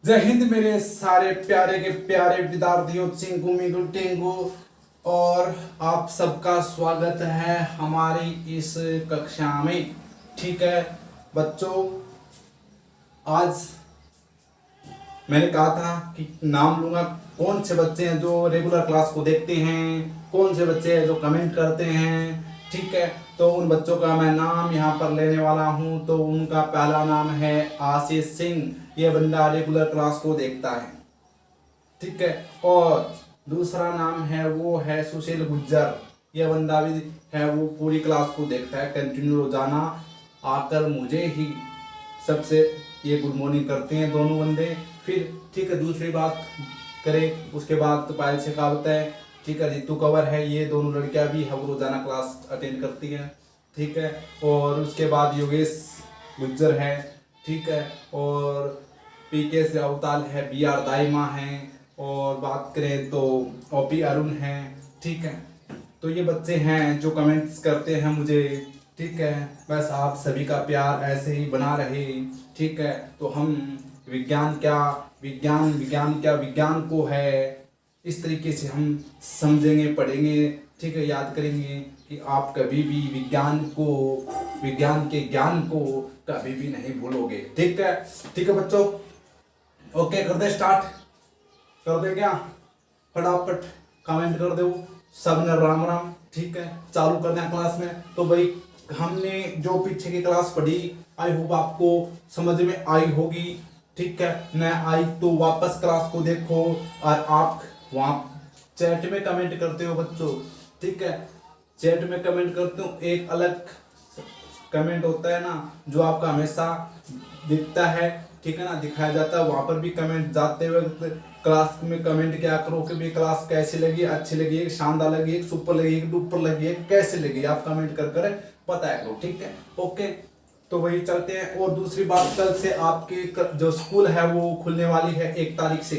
जय हिंद मेरे सारे प्यारे के प्यारे विद्यार्थियों चिंकू मिंकू टिंकू। और आप सबका स्वागत है हमारी इस कक्षा में। ठीक है बच्चों, आज मैंने कहा था कि नाम लूंगा कौन से बच्चे हैं जो रेगुलर क्लास को देखते हैं, कौन से बच्चे हैं जो कमेंट करते हैं। ठीक है, तो उन बच्चों का मैं नाम यहाँ पर लेने वाला हूँ। तो उनका पहला नाम है आशीष सिंह। ये बंदा रेगुलर क्लास को देखता है। ठीक है, और दूसरा नाम है वो है सुशील गुज्जर। ये बंदा भी है, वो पूरी क्लास को देखता है कंटिन्यू, रोजाना आकर मुझे ही सबसे ये गुड मॉर्निंग करते हैं दोनों बंदे। फिर ठीक है, दूसरी बात करें उसके बाद तो पायल शेखावत है। ठीक है, रितु कंवर है। ये दोनों लड़कियां भी है, वो रोजाना क्लास अटेंड करती हैं। ठीक है, और उसके बाद योगेश गुज्जर है। ठीक है, और पीके से अवताल है, बी आर दाइमा है, और बात करें तो ओपी अरुण है। ठीक है, तो ये बच्चे हैं जो कमेंट्स करते हैं मुझे। ठीक है, बस आप सभी का प्यार ऐसे ही बना रहे। ठीक है, तो हम विज्ञान को है इस तरीके से हम समझेंगे, पढ़ेंगे। ठीक है, याद करेंगे कि आप कभी भी विज्ञान के ज्ञान को कभी भी नहीं भूलोगे। ठीक है बच्चों, ओके कर दे, स्टार्ट कर दे क्या? फटाफट कमेंट कर दो सबने राम राम। ठीक है, चालू कर दें क्लास में। तो भाई हमने जो पीछे की क्लास पढ़ी, आई होप आपको समझ में आई होगी। ठीक है, न आई तो वापस क्लास को देखो, और आप वहाँ चैट में कमेंट करते हो बच्चों। ठीक है, चैट में कमेंट करते हो, एक अलग कमेंट होता है ना जो आपका हमेशा दिखता है। ठीक है ना, दिखाया जाता है। वहां पर भी कमेंट जाते हुए क्लास में कमेंट क्या करो कि भी क्लास कैसी लगी, अच्छी लगी, शानदार लगी, सुपर लगी, डुपर लगी, कैसे लगी, आप कमेंट कर कर बताया करो। ठीक है, ओके, तो वही चलते हैं। और दूसरी बात, कल से आपकी जो स्कूल है वो खुलने वाली है, 1 तारीख से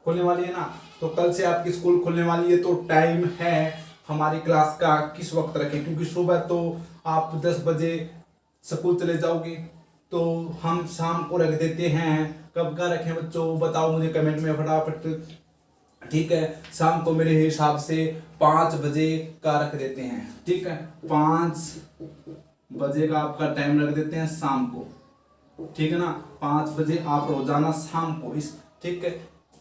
खुलने वाली है ना। तो कल से आपकी स्कूल खुलने वाली है, तो टाइम है हमारी क्लास का किस वक्त रखें, क्योंकि सुबह तो आप 10 बजे स्कूल चले जाओगे, तो हम शाम को रख देते हैं। कब का रखें बच्चों, बताओ मुझे कमेंट में फटाफट। ठीक है, शाम को मेरे हिसाब से 5 बजे का रख देते हैं। ठीक है, 5 बजे का आपका टाइम रख देते हैं शाम को। ठीक है ना, 5 बजे आप रोजाना शाम को इस, ठीक है,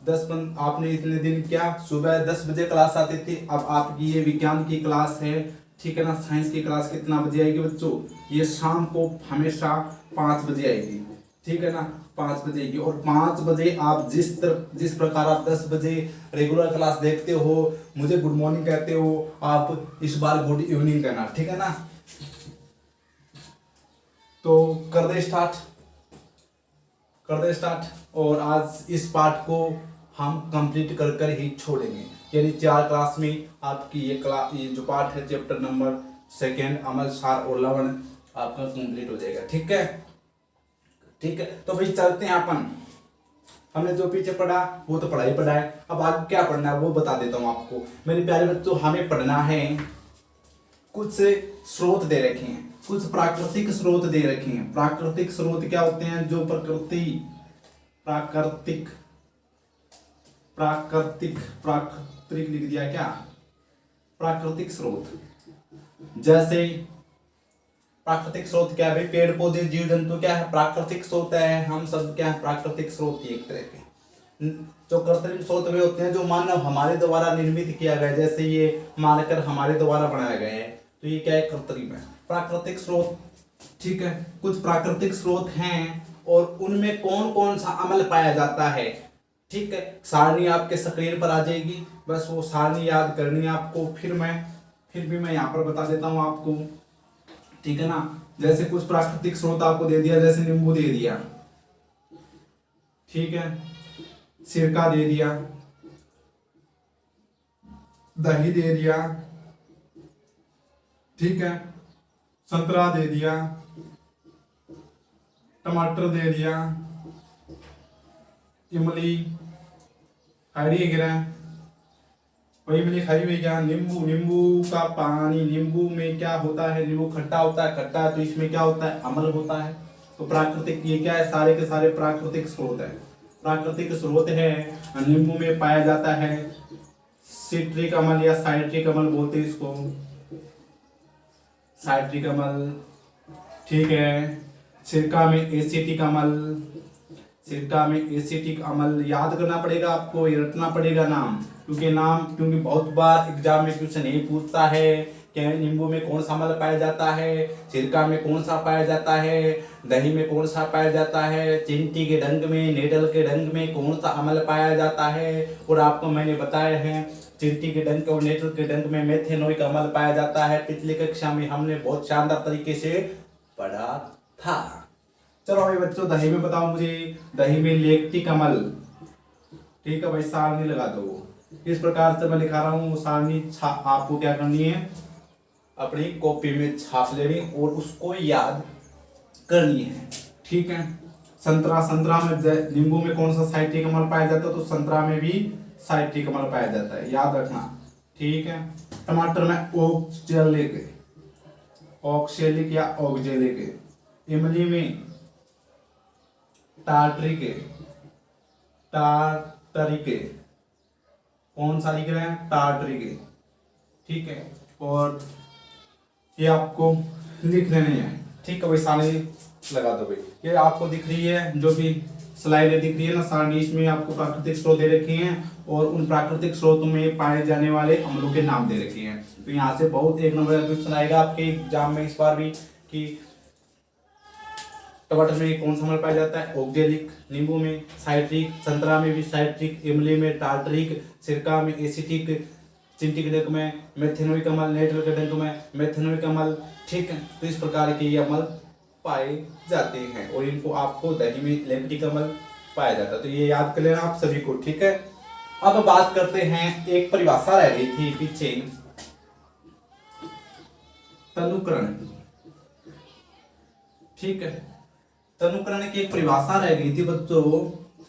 10 आपने इतने दिन क्या, सुबह 10 बजे क्लास आती थी, अब आपकी ये विज्ञान की क्लास है। ठीक है ना, साइंस की क्लास कितना बजे आएगी बच्चों, ये शाम को हमेशा 5 बजे आएगी। ठीक है ना, 5 बजे की। और 5 बजे आप जिस प्रकार आप 10 बजे रेगुलर क्लास देखते हो, मुझे गुड मॉर्निंग कहते हो, आप इस बार गुड इवनिंग कहना। ठीक है ना, तो कर दे स्टार्ट। और आज इस पार्ट को हम कंप्लीट कर कर ही छोड़ेंगे, यानी 4 क्लास में आपकी ये जो पार्ट है, चैप्टर नंबर 2 अमल सार और लवण आपका कंप्लीट हो जाएगा। ठीक है, तो भाई चलते हैं अपन। हमने जो पीछे पढ़ा वो तो पढ़ा ही पढ़ा है, अब आगे क्या पढ़ना है वो बता देता हूँ आपको मेरे प्यारे बच्चों। हमें पढ़ना है, कुछ स्रोत दे रखे हैं, कुछ प्राकृतिक स्रोत दे रखे हैं। प्राकृतिक स्रोत क्या होते हैं, जो प्राकृतिक लिख दिया क्या, प्राकृतिक स्रोत। जैसे प्राकृतिक स्रोत क्या है भाई, पेड़ पौधे जीव जंतु क्या है, प्राकृतिक स्रोत है। हम सब क्या है, प्राकृतिक स्रोत ही एक तरह के। जो कृत्रिम स्रोत वे होते हैं जो मानव हमारे द्वारा निर्मित किया गया, जैसे ये मानकर हमारे द्वारा बनाया गया है, तो ये क्या है, कृत्रिम है। प्राकृतिक स्रोत, ठीक है, कुछ प्राकृतिक स्रोत हैं, और उनमें कौन कौन सा अमल पाया जाता है। ठीक है, सारणी आपके स्क्रीन पर आ जाएगी, बस वो सारणी याद करनी है आपको। फिर भी मैं यहाँ पर बता देता हूँ आपको। ठीक है ना, जैसे कुछ प्राकृतिक स्रोत आपको दे दिया, जैसे नींबू दे दिया, ठीक है, सिरका दे दिया, दही दे दिया, ठीक है, संतरा दे दिया, टमाटर दे दिया, इमली, हरी गिरा, वही इमली हरी हुई क्या, नींबू का पानी। नींबू में क्या होता है, नींबू खट्टा होता है, खट्टा है तो इसमें क्या होता है, अम्ल होता है। तो प्राकृतिक ये क्या है, सारे के सारे प्राकृतिक स्रोत है। प्राकृतिक स्रोत है, नींबू में पाया जाता है सिट्रिक अम्ल या साइट्रिक अम्ल बोलते हैं इसको, साइट्रिक अम्ल, ठीक है। सिरका में एसिटिक अम्ल, सिरका में एसिटिक अम्ल, याद करना पड़ेगा आपको, ये रटना पड़ेगा नाम, क्योंकि बहुत बार एग्जाम में क्वेश्चन यही पूछता है कि नींबू में कौन सा अम्ल पाया जाता है, सिरका में कौन सा पाया जाता है, दही में कौन सा पाया जाता है, चिंटी के डंक में, नेडल के डंक में कौन सा अम्ल पाया जाता है। और आपको मैंने बताया है चिंटी के डंक और नेडल के डंक में मेथेनोइक अम्ल पाया जाता है। पिछली कक्षा में हमने बहुत शानदार तरीके से पढ़ा था। चलो भाई बच्चों, दही में बताओ मुझे, दही में लैक्टिक अम्ल, ठीक है भाई, सारणी लगा दो। इस प्रकार से मैं लिखा रहा हूँ, सारणी आपको क्या करनी है, अपनी कॉपी में छाप लेनी और उसको याद करनी है, ठीक है। संतरा में नींबू में कौन सा साइट्रिक अम्ल पाया जाता है, तो संतरा में भी साइट्रिक अम्ल पाया जाता है, याद रखना, ठीक है। टमाटर में ऑक्सैलिक या ऑक्जेलिक, इमली में टार्टरिक, कौन सा लिख रहे हैं, टार्टरिक, ठीक है। और ये आपको लिख लेने हैं, ठीक है भाई, सारणी लगा दो भाई। ये आपको दिख रही है, जो भी स्लाइड दिख रही है ना सारणी, इसमें आपको प्राकृतिक स्रोत दे रखे हैं और उन प्राकृतिक स्रोतों में पाए जाने वाले अम्लों के नाम दे रखे हैं। तो यहाँ से बहुत एक नंबर का क्वेश्चन आएगा आपके एग्जाम में इस बार भी कि टमाटर में कौन सा अम्ल पाया जाता है, ऑक्जेलिक, नींबू में साइट्रिक, संतरा में भी साइट्रिक, इमली में टार्टरिक, सिरका में एसिटिक, चिंटी के डंक में मेथेनोइक अम्ल, नेडल के डंक में मेथेनोइक अम्ल, ठीक है। तो इस प्रकार के ये अम्ल पाए जाते हैं और इनको आपको दही में लैक्टिक अम्ल पाया जाता है, तो ये याद कर लेना आप सभी को, ठीक है। अब बात करते हैं, एक परिभाषा रह गई थी पीछे, तनुकरण, ठीक है। तनुकरण की एक परिभाषा रह गई थी बच्चों,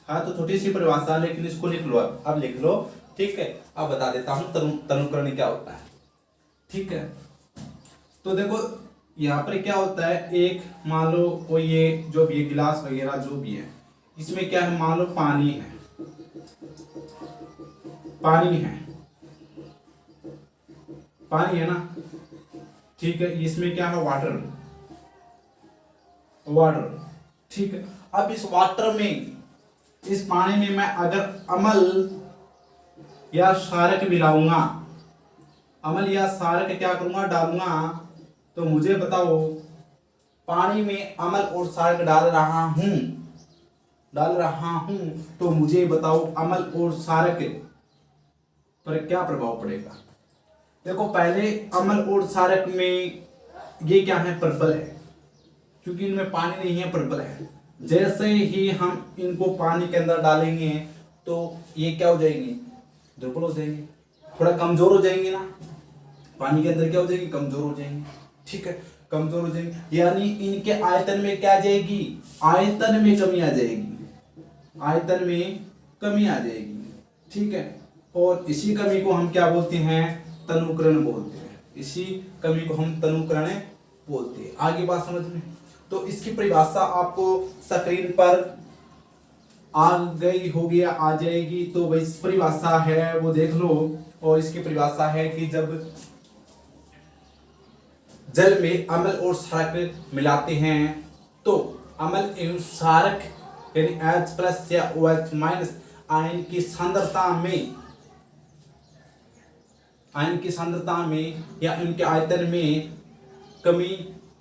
हाँ, तो छोटी सी परिभाषा, लेकिन इसको लिख लो, अब लिख लो, ठीक है। अब बता देता हूं तनुकरण क्या होता है, ठीक है। तो देखो यहाँ पर क्या होता है, एक मान लो कोई ये जो भी गिलास वगैरह जो भी है, इसमें क्या है, मान लो पानी है, पानी है ना, ठीक है। इसमें क्या है, वाटर, ठीक है। अब इस वाटर में, इस पानी में मैं अगर अम्ल या क्षारक मिलाऊंगा, अम्ल या क्षारक क्या करूंगा, डालूंगा, तो मुझे बताओ, पानी में अम्ल और क्षारक डाल रहा हूं, तो मुझे बताओ अम्ल और क्षारक पर क्या प्रभाव पड़ेगा। देखो पहले अम्ल और क्षारक में ये क्या है, पर्पल है, क्योंकि इनमें पानी नहीं है, पर्पल है। जैसे ही हम इनको पानी के अंदर डालेंगे तो ये क्या हो जाएंगे, दुर्बल हो जाएंगे, थोड़ा कमजोर हो जाएंगे ना, पानी के अंदर क्या हो जाएंगे, कमजोर हो जाएंगे, ठीक है, कमजोर हो जाएंगे, यानी इनके आयतन में क्या आ जाएगी, आयतन में कमी आ जाएगी, ठीक है। और इसी कमी को हम क्या बोलते हैं, तनुकरण बोलते हैं, इसी कमी को हम तनुकरण बोलते हैं। आगे बात समझ में, तो इसकी परिभाषा आपको स्क्रीन पर आ गई होगी या आ जाएगी, तो वही परिभाषा है वो देख लो। और इसकी परिभाषा है कि जब जल में अम्ल और क्षारक मिलाते हैं तो अम्ल एवं क्षारक यानी H+ या OH- आयन की सांद्रता में या इनके आयतन में कमी,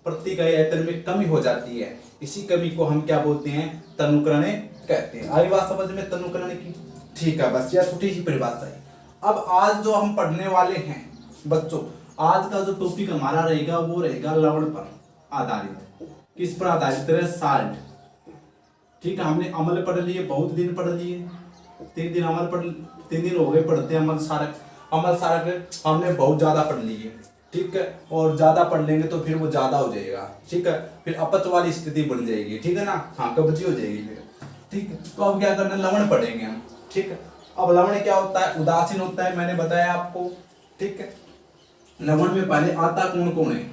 प्रत्येक आयतन में कमी हो जाती है। इसी कमी को हम क्या बोलते हैं, तनुकरण कहते हैं। आई बात समझ में तनुकरण की, ठीक है, बस यह छोटी सी परिभाषा है। अब आज जो हम पढ़ने वाले हैं बच्चों, आज का जो टॉपिक हमारा रहेगा वो रहेगा लवण पर आधारित। किस पर आधारित है, साल्ट, ठीक है। हमने अम्ल पढ़ लिए, बहुत दिन पढ़ लिए, 3 दिन हो गए पढ़ते अम्ल क्षारक हमने बहुत ज्यादा पढ़ लिए, ठीक है। और ज्यादा पढ़ लेंगे तो फिर वो ज्यादा हो जाएगा, ठीक है, फिर अपच वाली स्थिति बन जाएगी, ठीक है ना, हाँ, कब्जी हो जाएगी फिर, ठीक है। तो अब क्या करना है, लवण पढ़ेंगे हम, ठीक है। अब लवण क्या होता है, उदासीन होता है, मैंने बताया आपको, ठीक है। लवण में पहले आता कौन कौन है,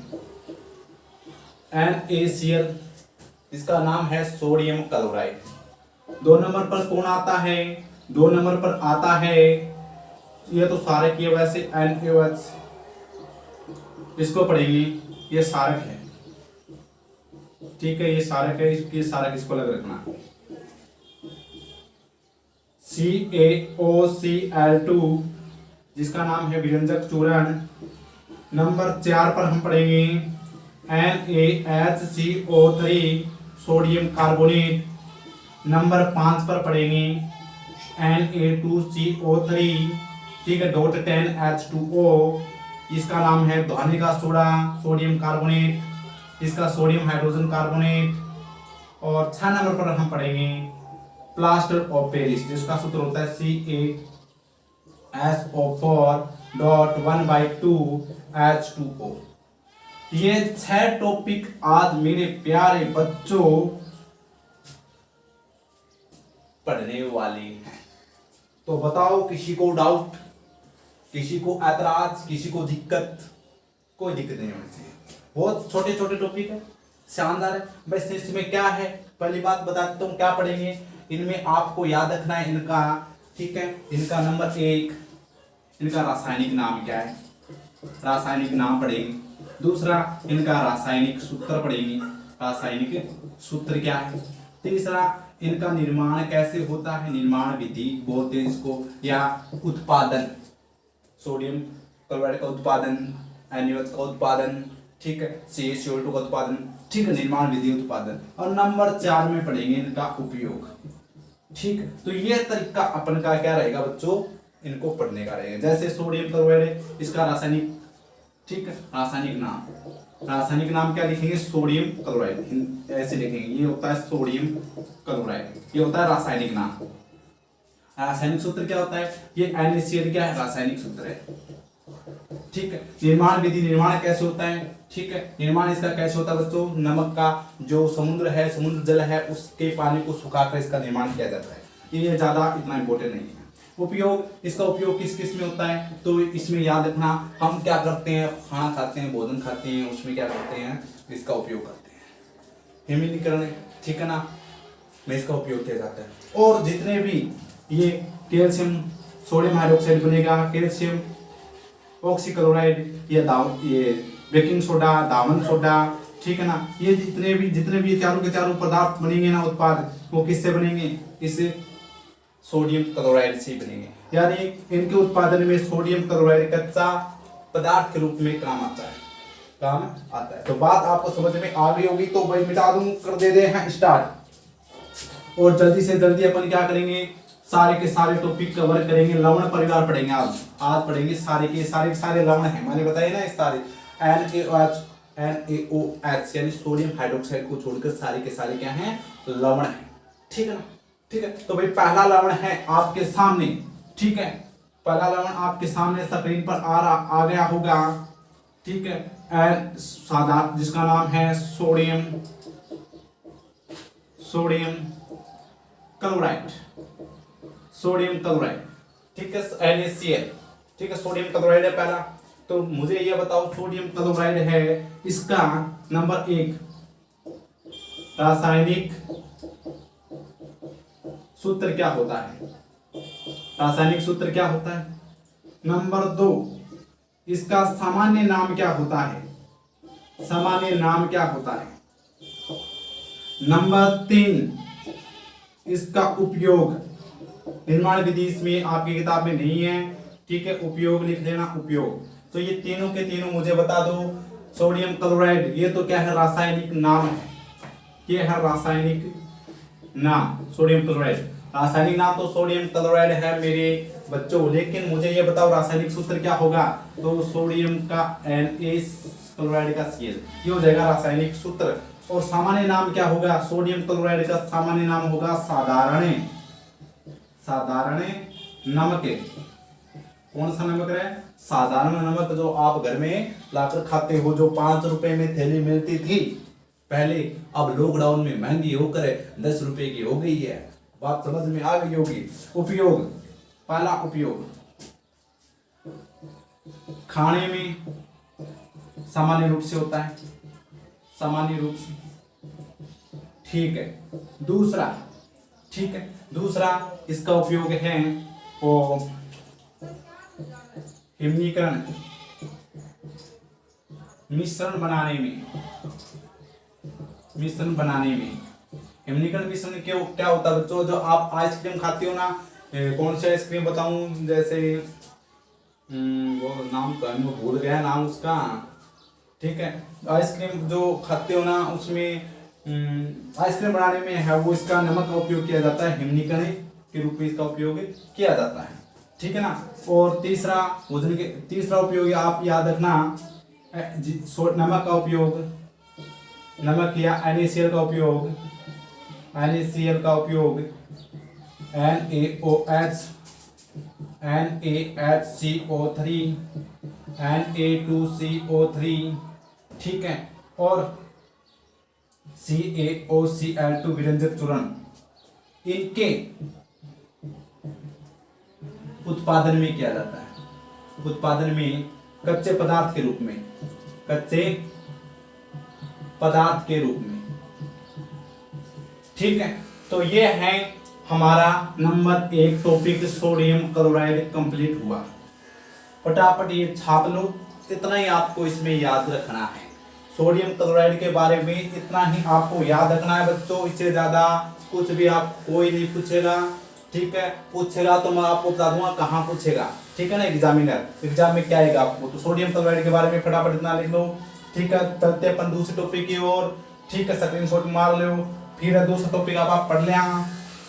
NaCl, जिसका नाम है सोडियम क्लोराइड। 2 नंबर पर कौन आता है? 2 नंबर पर आता है, ये तो सारे किए वैसे NaOH, इसको पढ़ेंगे, ये सारक है, ठीक है, ये सारक है, ये सारक इसको लग रखना। CaOCl2 जिसका नाम है विरंजक चूर्ण। नंबर 4 पर हम पढ़ेंगे NaHCO3 सोडियम कार्बोनेट। नंबर 5 पर पढ़ेंगे Na2CO3, ठीक है, .10H2O, इसका नाम है धाने का सोडा सोडियम कार्बोनेट, इसका सोडियम हाइड्रोजन कार्बोनेट। और 6 नंबर पर हम पढ़ेंगे प्लास्टर ऑफ पेरिस, जिसका सूत्र होता है CaSO4.1/2H2O। ये 6 टॉपिक आज मेरे प्यारे बच्चों पढ़ने वाले हैं। तो बताओ, किसी को डाउट, किसी को ऐतराज, किसी को दिक्कत? कोई दिक्कत नहीं होनी चाहिए। बहुत छोटे छोटे टॉपिक है, शानदार है। बस इसमें क्या है, पहली बात बता देता हूँ क्या पढ़ेंगे। इनमें आपको याद रखना है इनका, ठीक है, इनका नंबर 1, इनका रासायनिक नाम क्या है, रासायनिक नाम पढ़ेंगे। दूसरा, इनका रासायनिक सूत्र पढ़ेंगे, रासायनिक सूत्र क्या है। तीसरा, इनका निर्माण कैसे होता है, निर्माण विधि बोलते हैं इसको, या उत्पादन, सोडियम क्लोराइड का उत्पादन, NaOH का उत्पादन, ठीक है, CaCO2 का उत्पादन, ठीक है, निर्माण विधि, उत्पादन। और नंबर 4 में पढ़ेंगे इनका उपयोग, ठीक है। तो ये तरीका अपन का क्या रहेगा बच्चों, इनको पढ़ने का रहेगा। जैसे सोडियम क्लोराइड है, इसका रासायनिक, ठीक है, रासायनिक नाम, रासायनिक नाम क्या लिखेंगे, सोडियम क्लोराइड, ऐसे लिखेंगे, ये होता है सोडियम क्लोराइड, ये होता है रासायनिक नाम। रासायनिक सूत्र क्या होता है, ये NaCl क्या है, रासायनिक सूत्र है, ठीक है। निर्माण विधि, निर्माण कैसे होता है, ठीक है, निर्माण इसका कैसे होता है बच्चों, नमक का जो समुद्र है, समुद्र जल है, उसके पानी को सुखाकर इसका निर्माण किया जाता है। ये ज्यादा इतना इंपॉर्टेंट नहीं है। उपयोग, इसका उपयोग किस किस में होता है, तो इसमें याद रखना, हम क्या करते हैं, खाना खाते हैं, भोजन खाते हैं, उसमें क्या करते हैं, इसका उपयोग करते हैं, हिमीकरण, ठीक है ना, में इसका उपयोग किया जाता है। और जितने भी ये कैल्शियम सोडियम हाइड्रोक्साइड बनेगा, कैल्शियम ऑक्सीक्लोराइड, ये बेकिंग सोडा, दामन सोडा, ठीक है ना, ये जितने भी चारों के चारों पदार्थ बनेंगे ना, उत्पाद, वो किससे बनेंगे, इससे सोडियम क्लोराइड से बनेंगे। यानी इनके उत्पादन में सोडियम क्लोराइड कच्चा पदार्थ के रूप में काम आता है। तो बात आपको समझ में आ गई होगी, तो भाई मिटा दूं, कर दे हैं स्टार्ट। और जल्दी से जल्दी अपन क्या करेंगे, सारे के सारे टॉपिक कवर करेंगे। लवण परिवार पढ़ेंगे आज पढ़ेंगे सारे के सारे लवण हैं, मैंने बताया ना, इस सारे NaOH यानी सोडियम हाइड्रोक्साइड को छोड़कर सारे के सारे क्या हैं, लवण हैं, ठीक है ना, ठीक है। तो भाई पहला लवण है आपके सामने, ठीक है, पहला लवण आपके सामने स्क्रीन पर आ गया होगा, ठीक है, सादा, जिसका नाम है सोडियम क्लोराइड, ठीक है, NaCl, ठीक है, सोडियम क्लोराइड है पहला। तो मुझे ये बताओ, सोडियम क्लोराइड है, इसका नंबर 1 रासायनिक सूत्र क्या होता है, रासायनिक सूत्र क्या होता है। नंबर 2, इसका सामान्य नाम क्या होता है, सामान्य नाम क्या होता है। नंबर 3, इसका उपयोग, निर्माण विधि इसमें आपकी किताब में नहीं है, ठीक है, उपयोग लिख देना, उपयोग। तो ये तीनों के तीनों मुझे बता दो। सोडियम क्लोराइड, ये तो क्या है, रासायनिक नाम है, ये है रासायनिक नाम, सोडियम क्लोराइड, रासायनिक नाम तो सोडियम क्लोराइड है मेरे बच्चों। लेकिन मुझे ये बताओ रासायनिक सूत्र क्या होगा, तो सोडियम का Na, क्लोराइड का Cl, ये हो जाएगा रासायनिक सूत्र। और सामान्य नाम क्या होगा, सोडियम क्लोराइड का सामान्य नाम होगा साधारण नमक। कौन सा नमक है, साधारण नमक, जो आप घर में लाकर खाते हो, जो 5 रुपए में थैली मिलती थी पहले, अब लॉकडाउन में महंगी होकर 10 रुपए की हो गई है। बात समझ में आ गई होगी। उपयोग, पहला उपयोग, खाने में सामान्य रूप से होता है, सामान्य रूप से, ठीक है। दूसरा, ठीक है, दूसरा इसका उपयोग है वो हिमनीकरण मिश्रण बनाने में, मिश्रण बनाने में। हिमनीकरण मिश्रण क्यों क्या होता है बच्चों? जो आप आइसक्रीम खाते हो ना, कौन सी आइसक्रीम बताऊं, जैसे वो नाम तो मैं भूल गया नाम उसका, ठीक है। आइसक्रीम जो खाते हो ना उसमें आइसक्रीम बनाने में है वो इसका नमक का उपयोग किया जाता है, हिमनीकरण के रूप में इसका उपयोग किया जाता है, ठीक है ना। और तीसरा भोजन के तीसरा उपयोग आप याद रखना, नमक का उपयोग, नमक या NaCl का उपयोग, NaCl का उपयोग NaOH, NaHCO3, Na2CO3, ठीक है, और CaOCl2 विरंजक चूर्ण, इनके उत्पादन में किया जाता है, उत्पादन में कच्चे पदार्थ के रूप में, कच्चे पदार्थ के रूप में, ठीक है। तो ये है हमारा number 1 topic sodium chloride complete हुआ। फटाफट ये छाप लो, इतना ही आपको इसमें याद रखना है। सोडियम क्लोराइड के बारे में इतना ही आपको याद रखना है बच्चों, इससे ज्यादा कुछ भी आप कोई नहीं पूछेगा, ठीक है। पूछेगा तो मैं आपको बता दूंगा कहाँ पूछेगा, ठीक है ना। एग्जामिनर एग्जाम में क्या आएगा आपको, तो सोडियम क्लोराइड के बारे में फटाफट इतना लिख लो, ठीक है। चलते अपन दूसरे टॉपिक की ओर, ठीक है। स्क्रीनशॉट मार लो, फिर दूसरा टॉपिक आप पढ़ लें,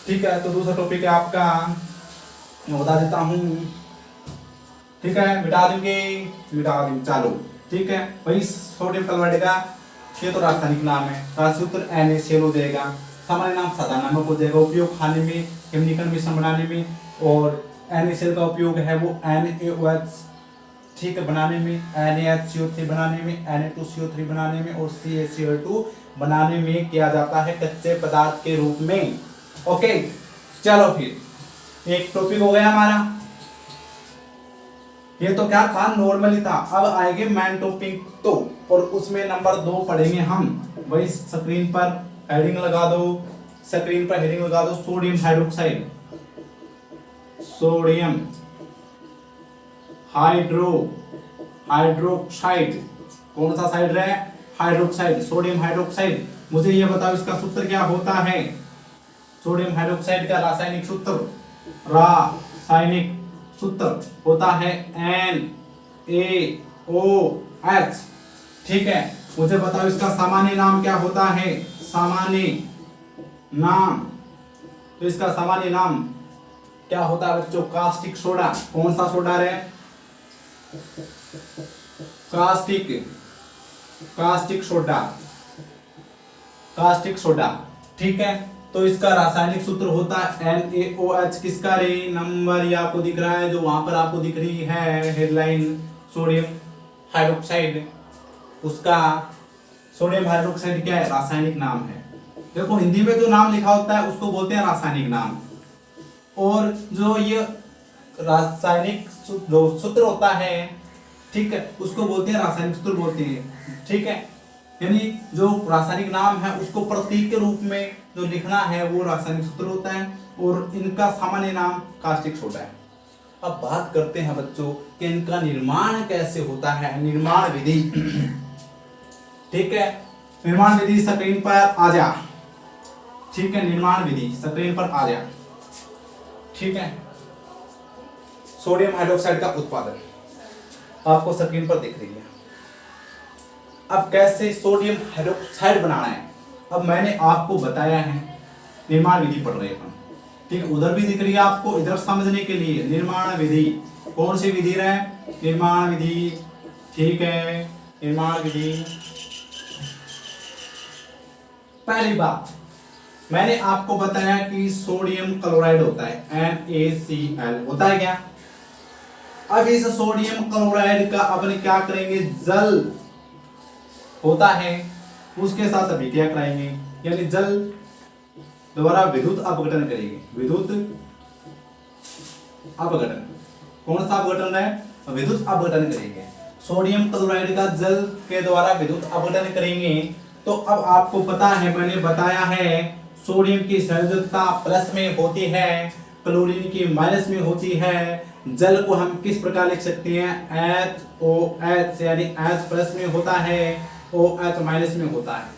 ठीक है। तो दूसरा टॉपिक है आपका, मैं बता देता हूँ, ठीक है। मिटा दूंगे, मिटा दूँ, चलो, ठीक है। वही सोडियम क्लोराइड का ये तो रासायनिक नाम है, रासायनिक सूत्र NaCl हो जाएगा, सामान्य नाम सादा नमक हो जाएगा, उपयोग खाने में, हिमनीकरण मिश्रण बनाने में, और NaCl का उपयोग है वो NaOH, ठीक है, बनाने में, NaHCO3 बनाने में, Na2CO3 बनाने में, और CaCl2 बनाने में किया जाता है कच्चे पदार्थ के रूप में। ओके, चलो फिर एक टॉपिक हो गया हमारा, ये तो क्या था, नॉर्मली था। अब आएंगे मेन टॉपिक तो, और उसमें नंबर 2 पढ़ेंगे हम। वही स्क्रीन पर हेडिंग लगा दो, स्क्रीन पर हेडिंग लगा दो, सोडियम हाइड्रोक्साइड, सोडियम हाइड्रोक्साइड, कौन सा साइड रहे, हाइड्रोक्साइड, सोडियम हाइड्रोक्साइड। मुझे ये बताओ इसका सूत्र क्या होता है, सोडियम हाइड्रोक्साइड का रासायनिक सूत्र, रासायनिक सूत्र होता है NaOH, ठीक है। मुझे बताओ इसका सामान्य नाम क्या होता है, सामान्य नाम, तो इसका सामान्य नाम क्या होता है बच्चों, कास्टिक सोडा। कौन सा सोडा है, कास्टिक सोडा, कास्टिक सोडा, ठीक है। तो इसका रासायनिक सूत्र होता है NaOH, किसका रे, नंबर ये आपको दिख रहा है, जो वहां पर आपको दिख रही है हेडलाइन, सोडियम हाइड्रोक्साइड, उसका सोडियम हाइड्रोक्साइड क्या है, रासायनिक नाम है। देखो हिंदी में जो नाम लिखा होता है उसको बोलते हैं रासायनिक नाम, और जो ये रासायनिक जो सूत्र होता है, ठीक है, उसको बोलते हैं रासायनिक सूत्र बोलते हैं, ठीक है। यानी जो रासायनिक नाम है उसको प्रतीक के रूप में जो लिखना है वो रासायनिक सूत्र होता है, और इनका सामान्य नाम कास्टिक सोडा है। अब बात करते हैं बच्चों कि इनका निर्माण कैसे होता है, निर्माण विधि, ठीक है। निर्माण विधि स्क्रीन पर आ जा, ठीक है, निर्माण विधि स्क्रीन पर आ जा, ठीक है। सोडियम हाइड्रोक्साइड का उत्पादन आपको स्क्रीन पर दिख रही है। अब कैसे सोडियम हाइड्रोक्साइड बनाना है, अब मैंने आपको बताया है, निर्माण विधि पढ़ रहे हैं हम, ठीक है। उधर भी दिख रही है आपको, इधर समझने के लिए निर्माण विधि, कौन सी विधि है, निर्माण विधि, ठीक है, निर्माण विधि। पहली बात मैंने आपको बताया कि सोडियम क्लोराइड होता है, NaCl होता है क्या। अब इस सोडियम क्लोराइड का अपन क्या करेंगे, जल होता है उसके साथ अभिक्रिया कराएंगे, यानी जल द्वारा विद्युत अपघटन करेंगे, विद्युत अपघटन, कौन सा अपघटन है, विद्युत अपघटन करेंगे। सोडियम क्लोराइड का जल के द्वारा विद्युत अपघटन करेंगे तो अब आपको पता है, मैंने बताया है सोडियम की संयोजकता प्लस में होती है, क्लोरीन की माइनस में होती है। जल को हम किस प्रकार लिख सकते हैं, HOH, यानी H प्लस में होता है, OH माइनस में होता है।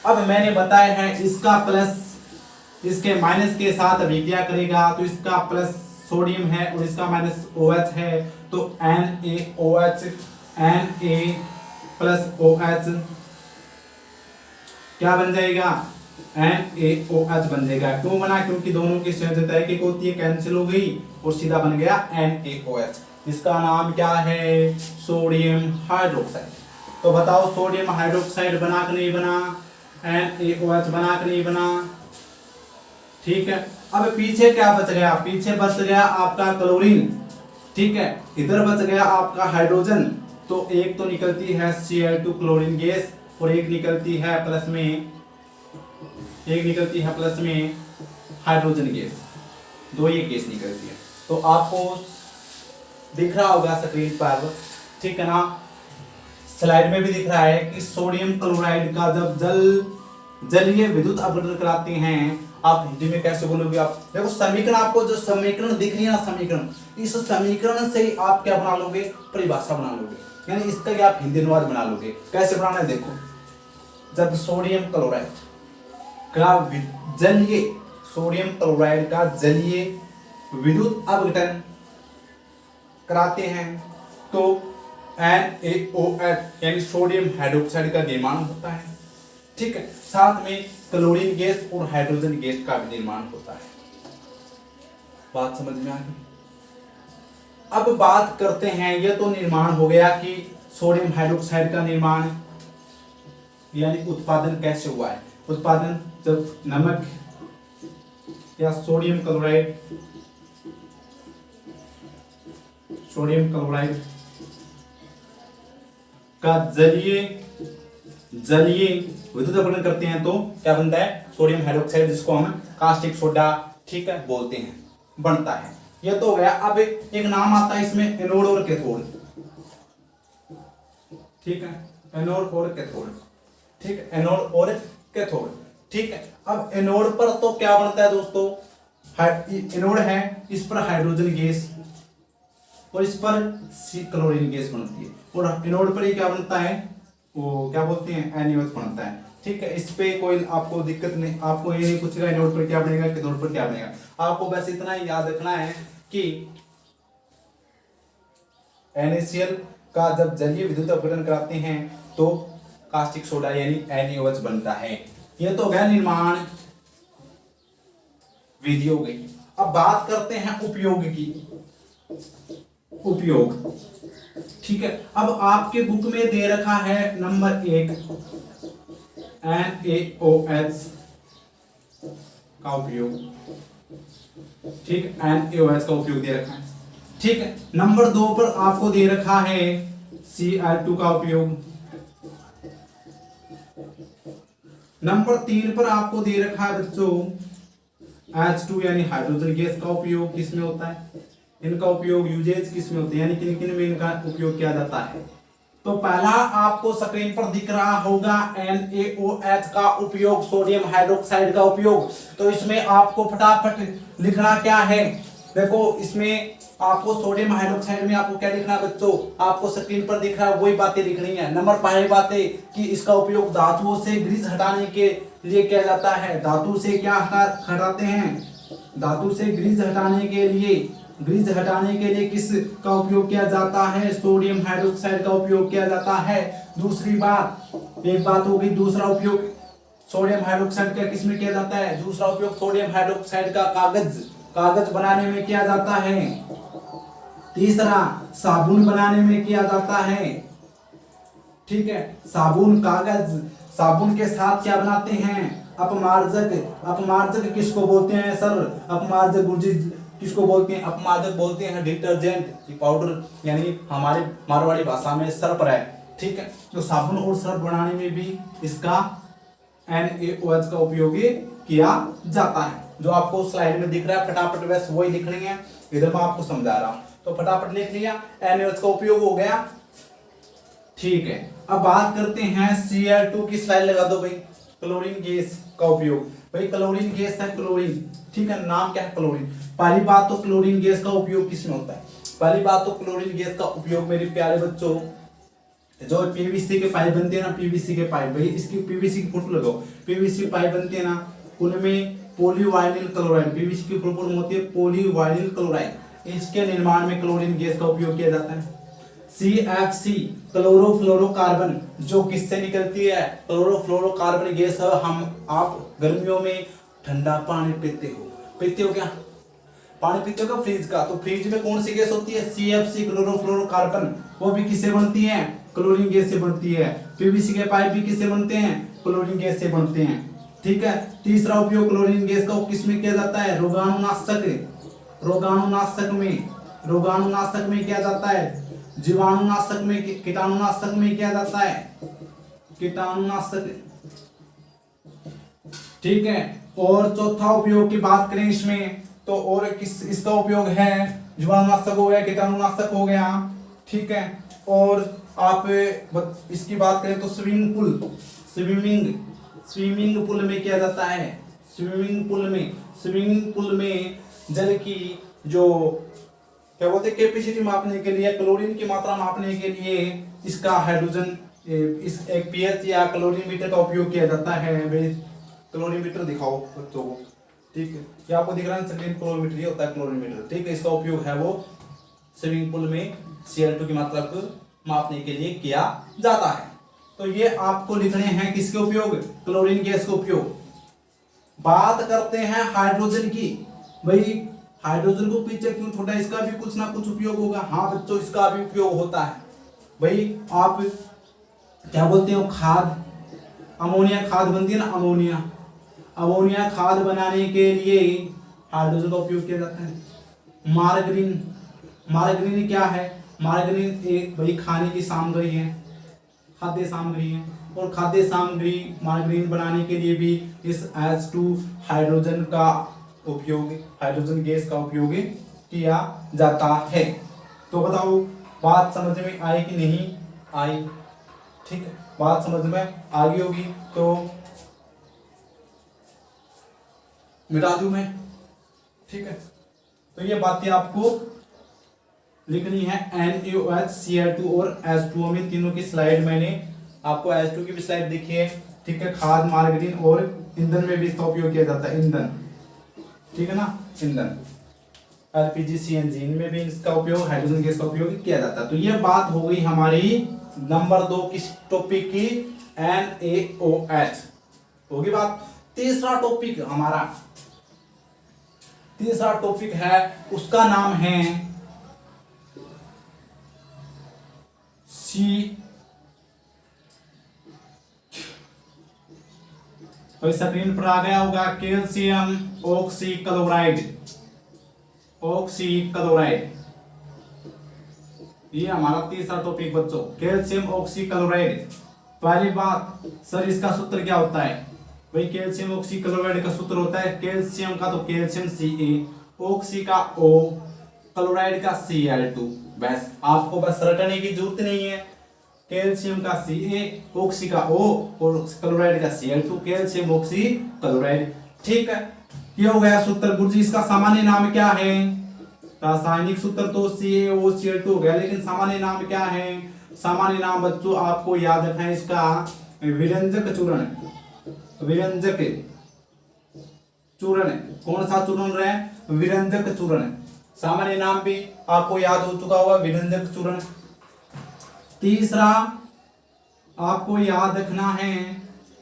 अब मैंने बताया है इसका प्लस इसके माइनस के साथ अभिक्रिया करेगा, तो इसका प्लस सोडियम है और इसका माइनस OH है, तो NaOH, Na प्लस OH क्या बन जाएगा, NaOH बन जाएगा। क्यों बना, क्योंकि दोनों की संयोजकता एक होती है, कैंसिल हो गई और सीधा बन गया NaOH। इसका नाम क्या है, सोडियम हाइड्रोक्साइड। तो बताओ सोडियम हाइड्रोक्साइड बना कि नहीं बना, NaOH बना कि नहीं बना, ठीक है। अब पीछे क्या बच गया, पीछे बच गया आपका क्लोरीन, ठीक है। इधर बच गया आपका हाइड्रोजन, तो एक तो निकलती है Cl2 क्लोरीन गैस और एक निकलती है प्लस में हाइड्रोजन गैस, दो ये गैस निकलती है। तो आपको दिख रहा होगा स्क्रीन पर, ठीक है ना, स्लाइड में भी दिख रहा है कि सोडियम क्लोराइड का जब जलीय विद्युत अपघटन कराते हैं, आप हिंदी में कैसे बोलोगे, आप देखो समीकरण, आपको जो समीकरण दिख रही है ना, समीकरण, इस समीकरण से ही आप क्या बना लोगे, परिभाषा बना लोगे, यानी इसका क्या आप हिंदी अनुवाद बना लोगे। कैसे बनाना है देखो, जब सोडियम क्लोराइड का जलीय विद्युत अपघटन कराते हैं तो NaOH यानी सोडियम हाइड्रोक्साइड का निर्माण होता है, ठीक है। साथ में क्लोरीन गैस और हाइड्रोजन गैस का भी निर्माण होता है। बात समझ में आ गई। अब बात करते हैं, यह तो निर्माण हो गया कि सोडियम हाइड्रोक्साइड का निर्माण यानी उत्पादन कैसे हुआ है। उत्पादन जब नमक या सोडियम क्लोराइड का जलीय विद्युत अपघटन करते हैं तो क्या बनता है, सोडियम हाइड्रोक्साइड, जिसको हम कास्टिक सोडा, ठीक है, बोलते हैं, बनता है। यह तो हो गया। अब एक नाम आता है इसमें एनोड और कैथोड, ठीक है, एनोड और कैथोड, ठीक है, एनोड और कैथोड, ठीक है। अब एनोड पर तो क्या बनता है दोस्तों, एनोड है, इस पर हाइड्रोजन गैस और इस पर क्लोरीन गैस बनती है, और एनोड पर ये क्या बनता है, वो क्या बोलते हैं, NaOH बनता है, ठीक है। इस पे कोई आपको दिक्कत नहीं, आपको ये नहीं पूछेगा एनोड पर क्या बनेगा, कैथोड पर क्या बनेगा। आपको बस इतना ही याद रखना है कि NaCl का जब जलीय विद्युत अपघटन कराते हैं तो कास्टिक सोडा यानी NaOH बनता है। यह तो गया निर्माण विधि हो गई। अब बात करते हैं उपयोग की, उपयोग, ठीक है। अब आपके बुक में दे रखा है नंबर 1 NaOH का उपयोग, ठीक है, NaOH का उपयोग दे रखा है, ठीक है। नंबर 2 पर आपको दे रखा है Cl2 का उपयोग। नंबर 3 पर आपको दे रखा है बच्चों H2 यानी हाइड्रोजन गैस का उपयोग किसमें होता है, इनका उपयोग यूजेज किसमें होते हैं, यानी किन किन में इनका उपयोग किया जाता है। तो पहला आपको स्क्रीन पर दिख रहा होगा NaOH का उपयोग, सोडियम हाइड्रोक्साइड का उपयोग। तो इसमें आपको फटाफट लिखना क्या है, देखो इसमें आपको सोडियम हाइड्रोक्साइड में आपको क्या लिखना है बच्चों, आपको स्क्रीन पर दिख रहा है वही बातें लिखनी है। नंबर पहली बातें कि इसका उपयोग धातुओं से ग्रीस हटाने के लिए किया जाता है। धातु से क्या हटाते हैं, धातु से ग्रीस हटाने के लिए किस का उपयोग किया जाता है, सोडियम हाइड्रोक्साइड का उपयोग किया जाता है। दूसरी बात, एक बात हो गई, दूसरा उपयोग सोडियम हाइड्रोक्साइड का किस में किया जाता है, दूसरा उपयोग सोडियम हाइड्रोक्साइड का कागज बनाने में किया जाता है। तीसरा साबुन बनाने में किया जाता है, ठीक है, साबुन, कागज, साबुन के साथ क्या बनाते हैं, अपमार्जक किसको बोलते हैं सर, अपमार्जक गुर्जित किसको बोलते हैं, अपमार्जक बोलते हैं डिटर्जेंट, ये पाउडर यानी हमारे मारवाड़ी भाषा में सर्फ है, ठीक है। तो साबुन और सर्फ बनाने में भी इसका NaOH का उपयोग किया जाता है। जो आपको स्लाइड में दिख रहा है फटाफट बस वही लिखनी है, इधर मैं आपको समझा रहा हूं, तो फटाफट लिख लिया, NaOH का उपयोग हो गया, ठीक है। अब बात करते हैं Cl2 की स्लाइड लगा दो भाई। क्लोरीन गैस का उपयोग, भाई क्लोरीन गैस है क्लोरीन, ठीक है, नाम क्या है क्लोरीन। पहली बात तो क्लोरीन गैस का उपयोग किसमें होता है, पहली बात तो क्लोरीन गैस का उपयोग मेरे प्यारे बच्चों, जो पीवीसी के पाइप बनते हैं ना, पीवीसी के पाइप, भाई इसकी पीवीसी की फोटो लगाओ, पीवीसी पाइप बनते हैं ना, उनमें पॉलीवाइनिल क्लोराइड, पीवीसी की फुल फॉर्म होती है पॉलीवाइनिल क्लोराइड, इसके निर्माण में क्लोरीन गैस का उपयोग किया जाता है। CFC क्लोरोफ्लोरोकार्बन, जो किससे निकलती है, क्लोरोफ्लोरोकार्बन गैस है। हम आप गर्मियों में ठंडा पानी पीते हो क्या, पानी पीते हो क्या फ्रिज का, तो फ्रिज में कौन सी गैस होती है, CFC क्लोरोफ्लोरोकार्बन, वो भी किससे बनती है, क्लोरीन गैस से बनती है। पीवीसी के पाइप भी किससे बनते हैं, क्लोरीन गैस से बनते हैं, ठीक है। तीसरा उपयोग क्लोरीन गैस का किसमें किया जाता है, रोगाणुनाशक में किया जाता है, जीवाणुनाशक में, कीटाणुनाशक में किया जाता है, कीटाणुनाशक, ठीक है। और चौथा उपयोग की बात करें इसमें तो और किस इसका उपयोग है, जीवाणुनाशक हो गया, कीटाणुनाशक हो गया, ठीक है। और आप इसकी बात करें तो स्विमिंग पूल में किया जाता है, स्विमिंग पूल में जल की जो क्या बोलते हैं कैपेसिटी मापने के लिए, क्लोरीन की मात्रा मापने के लिए इसका हाइड्रोजन इस एक पीएच या क्लोरीमीटर का उपयोग किया जाता है। क्लोरीमीटर दिखाओ बच्चों को, ठीक है, ये आपको दिख रहा है सेकेंड क्लोरीमीटर, ये होता है क्लोरीमीटर, ठीक है। इसका उपयोग है वो स्विमिंग पूल में Cl2 की मात्रा को मापने के लिए किया जाता है। तो ये आपको लिखने हैं किसके उपयोग, क्लोरीन गैस के उपयोग। बात करते हैं हाइड्रोजन की, भाई हाइड्रोजन को पीछे क्यों छोड़ा, इसका भी कुछ ना कुछ उपयोग होगा। हाँ बच्चों, इसका भी उपयोग होता है। भाई आप क्या बोलते हो, खाद, अमोनिया खाद बनती है ना, अमोनिया खाद बनाने के लिए हाइड्रोजन का उपयोग किया जाता है। मार्गरीन क्या है, मार्गरीन एक भाई खाने की सामग्री है, खाद्य सामग्री है, और खाद्य सामग्री मार्गरीन बनाने के लिए भी इस H2 हाइड्रोजन गैस का उपयोग किया जाता है। तो बताओ बात समझ में आई कि नहीं आई, ठीक है, बात समझ में आ गई होगी तो मिटा दूं मैं, ठीक है। तो ये बातें आपको लिखनी है NaOH, Cl2 और H2O में, तीनों की स्लाइड मैंने आपको H2 की भी स्लाइड दिखी है, ठीक है। खाद, मार्गरीन और ईंधन में भी इसका उपयोग किया जाता है, ईंधन, ठीक है ना, ईंधन LPG CNG इनमें भी इसका उपयोग, हाइड्रोजन गैस का उपयोग किया जाता है। तो ये बात हो गई हमारी नंबर 2 किस टॉपिक की, NaOH होगी बात। तीसरा टॉपिक है, उसका नाम है तो स्क्रीन पर आ गया होगा, कैल्शियम ऑक्सीक्लोराइड, ये हमारा तीसरा टॉपिक बच्चों, कैल्शियम ऑक्सीक्लोराइड। पहली बात सर, इसका सूत्र क्या होता है, भाई कैल्शियम ऑक्सीक्लोराइड का सूत्र होता है कैल्शियम का तो कैल्शियम Ca, ऑक्सी का O, क्लोराइड का Cl2। बस आपको बस रटने की जरूरत नहीं है, कैल्शियम का Ca, ऑक्सी का O और क्लोराइड का Cl2, कैल्शियम ऑक्सी क्लोराइड, ठीक है। ये हो गया सूत्र गुरुजी। इसका सामान्य नाम क्या है, रासायनिक सूत्र तो CaOCl2 हो गया, लेकिन सामान्य नाम क्या है, सामान्य नाम बच्चों आपको याद रखना है इसका, विरंजक चूर्ण, कौन सा चूर्ण रहे, विरंजक चूर्ण, सामान्य नाम भी आपको याद हो चुका होगा, विरंजक चूर्ण। तीसरा आपको याद रखना है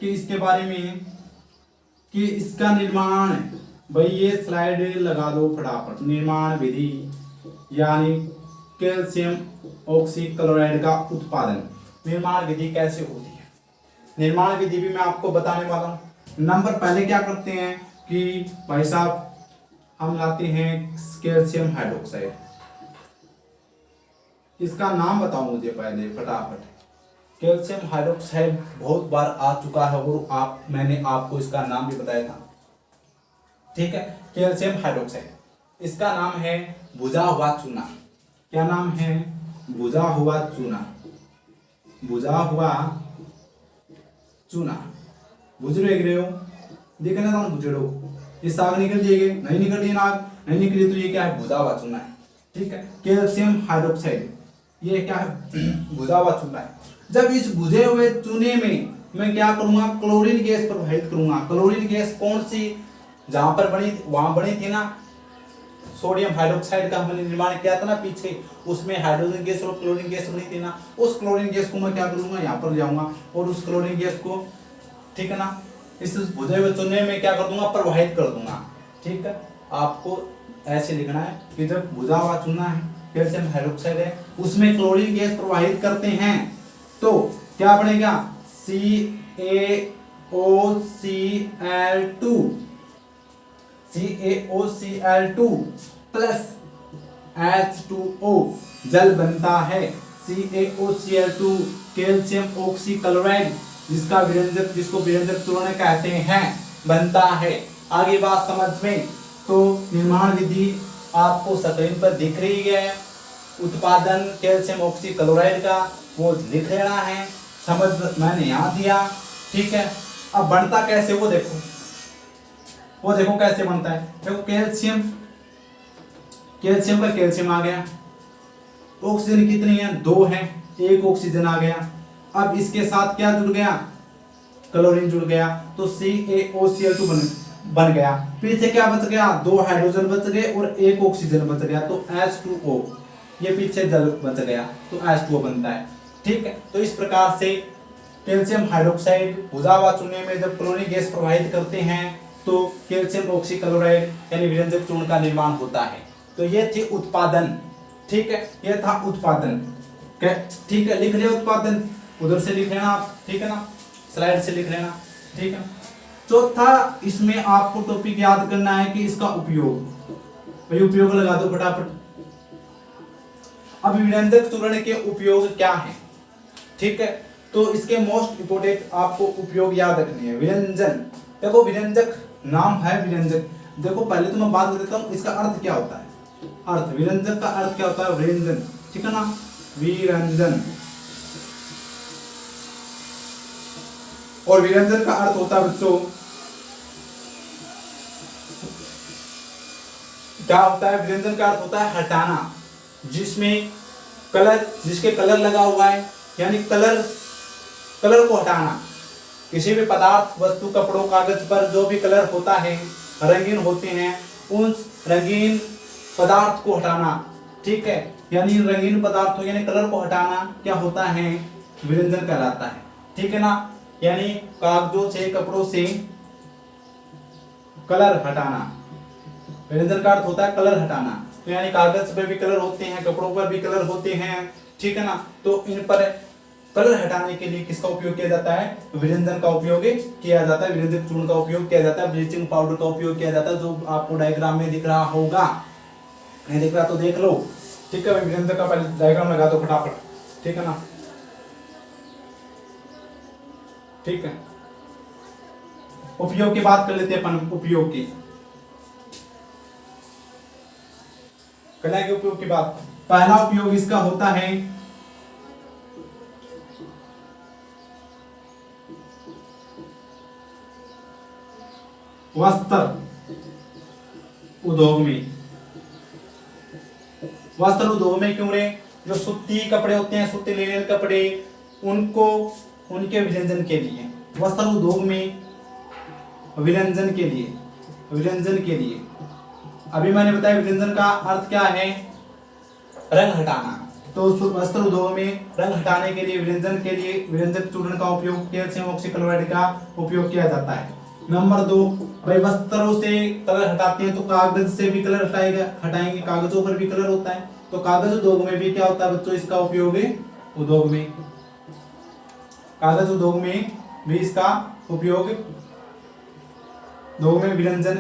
कि इसके बारे में कि इसका निर्माण, भाई ये स्लाइड लगा दो फटाफट, निर्माण विधि यानी कैल्शियम ऑक्सीक्लोराइड का उत्पादन, निर्माण विधि कैसे होती है, निर्माण विधि भी मैं आपको बताने वाला हूं। नंबर पहले क्या करते हैं कि भाई साहब हम लाते हैं कैल्शियम हाइड्रोक्साइड, इसका नाम बताओ मुझे पहले फटाफट। कैल्शियम हाइड्रोक्साइड बहुत बार आ चुका है और मैंने आपको इसका नाम भी बताया था, ठीक है। कैल्शियम हाइड्रोक्साइड, इसका नाम है भुजा हुआ चूना, क्या नाम है, भुजा हुआ चूना, भुजा हुआ चूना। बुझ रहे हो, देखना था बुझड़ो, ये साग निकल जाएगी, नहीं निकल रही नाग, नहीं निकली तो ये क्या है, भुजा हुआ चूना है। ठीक है, कैल्शियम हाइड्रोक्साइड, ये क्या है, भुजा हुआ चूना है। जब इस भुजे हुए चूने में मैं क्या करूंगा, क्लोरीन गैस प्रवाहित करूंगा। क्लोरीन गैस कौन सी, जहां पर बनी वहां बनी थी ना, सोडियम हाइड्रोक्साइड का हमने निर्माण किया था ना पीछे, उसमें हाइड्रोजन गैस और क्लोरीन गैस बनी थी ना, उस क्लोरीन गैस को मैं क्या करूंगा, यहाँ पर ले जाऊंगा और उस क्लोरीन गैस को, ठीक है ना, इस भुजे हुए चूने में क्या कर दूंगा, प्रवाहित कर दूंगा। ठीक है, आपको ऐसे लिखना है कि जब भुजा हुआ चूना है, कैल्शियम हाइड्रोक्साइड है, उसमें क्लोरीन गैस प्रवाहित करते हैं तो क्या बनेगा, CaOCl2 प्लस H2O जल बनता है। CaOCl2 कैल्शियम ऑक्सीक्लोराइड, जिसको विरंजक चूर्ण कहते हैं, बनता है। आगे बात समझ में, तो निर्माण विधि आपको स्क्रीन पर दिख रही है। उत्पादन कैल्शियम ऑक्सीक्लोराइड का वो लिख लेना है, समझ मैंने यहाँ दिया। ठीक है, अब बनता कैसे वो देखो, कैसे बनता है। देखो कैल्शियम का कैल्शियम आ गया, ऑक्सीजन कितनी है, 2 है, 1 ऑक्सीजन आ गया। अब इसके साथ क्या जुड़ गया, क्लोरीन जुड़ गया, तो CaOCl2 बन गया। फिर से क्या बच गया, 2 हाइड्रोजन बच गए और 1 ऑक्सीजन बच गया, तो H2O, ये पीछे जल बच गया, तो H2O बनता है। ठीक है, तो इस प्रकार से कैल्शियम हाइड्रोक्साइड भुजा हुआ चूने में जब क्लोरीन गैस प्रवाहित करते हैं तो कैल्शियम ऑक्सीक्लोराइड यानी विरंजक चूर्ण का निर्माण होता है। तो ये थी उत्पादन। ठीक है, ये था उत्पादन। ठीक है, लिख लिया उत्पादन, उधर से लिख लेना आप, ठीक है ना, स्लाइड से लिख लेना। ठीक है, चौथा इसमें आपको टॉपिक याद करना है कि इसका उपयोग, भाई उपयोग लगा दो फटाफट। अब विरंजक चूर्ण के उपयोग क्या है, ठीक है, तो इसके मोस्ट इंपोर्टेंट आपको उपयोग याद रखनी है। विरंजन, देखो विरंजक नाम है विरंजक, देखो पहले तो मैं बात कर देता हूं इसका अर्थ क्या होता है। अर्थ, विरंजक का अर्थ क्या होता है, विरंजन, ठीक है ना, विरंजन। और विरंजन का अर्थ होता है बच्चों, क्या होता है, विरंजन का अर्थ होता है हटाना, जिसमें कलर, जिसके कलर लगा हुआ है, यानी कलर को हटाना। किसी भी पदार्थ, वस्तु, कपड़ों, कागज पर जो भी कलर होता है, रंगीन होते हैं, उन रंगीन पदार्थ को हटाना। ठीक है, यानी रंगीन पदार्थों यानी कलर को हटाना क्या होता है, विरंजन कहलाता है। ठीक है ना, यानी कागजों से, कपड़ों से कलर हटाना, विरंजन का अर्थ होता है कलर हटाना। तो यानी कागज पर भी कलर होते हैं, कपड़ों पर भी कलर होते हैं, ठीक है ना, तो इन पर कलर हटाने के लिए किसका उपयोग किया जाता है, विरंजन का उपयोग किया जाता है, विरंजक चूर्ण का उपयोग किया जाता है, ब्लीचिंग पाउडर का उपयोग किया जाता है, जो आपको डायग्राम में दिख रहा होगा। नहीं दिख रहा तो देख लो। ठीक है, विरंजक का पहले डायग्राम लगा दो फटाफट, ठीक है ना। ठीक है, उपयोग की बात कर लेते हैं अपन, उपयोग की कला के उपयोग की बात। पहला उपयोग इसका होता है वस्त्र उद्योग में। वस्त्र उद्योग में क्यों रे, जो सूती कपड़े होते हैं, सूती लिनन कपड़े, उनको उनके विरंजन के लिए, वस्त्र उद्योग में विरंजन के लिए, विरंजन के लिए। अभी मैंने बताया विरंजन का अर्थ क्या है, रंग हटाना। तो वस्त्र उद्योग में रंग हटाने के लिए, विरंजन के लिए विरंजक चूर्ण का उपयोग, कैल्शियम ऑक्सीक्लोराइड का उपयोग किया जाता है। नंबर 2, भाई वस्त्रों से कलर हटाते हैं तो कागज से भी कलर हटाएंगे, कागजों पर भी कलर होता है, तो कागज उद्योग में भी क्या होता है बच्चों, इसका उपयोग उद्योग में, कागज उद्योग में भी इसका उपयोग, उद्योग में विरंजन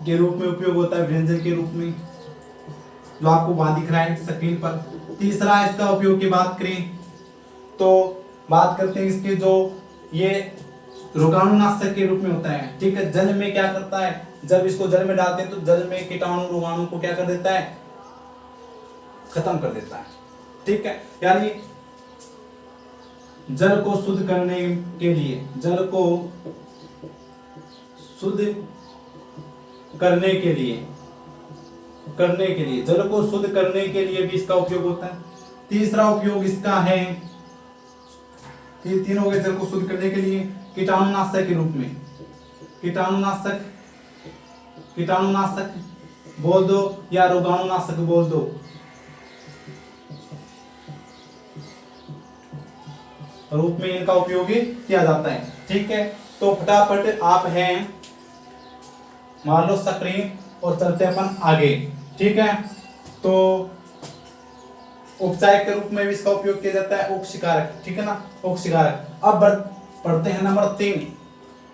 के रूप में उपयोग होता है, विरंजन के रूप में, जो आपको वहां दिख रहा है स्क्रीन पर। तीसरा इसका उपयोग की बात करें तो बात करते हैं इसके, जो ये रोगाणुनाशक के रूप में होता है। ठीक है, जल में क्या करता है, जब इसको जल में डालते हैं तो जल में कीटाणु रोगाणु को क्या कर देता है, खत्म कर देता है। ठीक है, यानी जल को शुद्ध करने के लिए, जल को शुद्ध करने के लिए, जल को शुद्ध करने के लिए भी इसका उपयोग होता है। तीसरा उपयोग इसका है, तीन हो गए, जल को शुद्ध करने के लिए कीटाणुनाशक के रूप में, कीटाणुनाशक बोल दो या रोगाणुनाशक बोल दो, रूप में इनका उपयोग किया जाता है। ठीक है, तो फटाफट आप हैं, मान लो स्क्रीन और चलते अपन आगे। ठीक है, तो उपचायक के रूप में भी इसका उपयोग किया जाता है, उपशिकारक। ठीक है ना, उपशिकारक। अब पढ़ते हैं नंबर 3।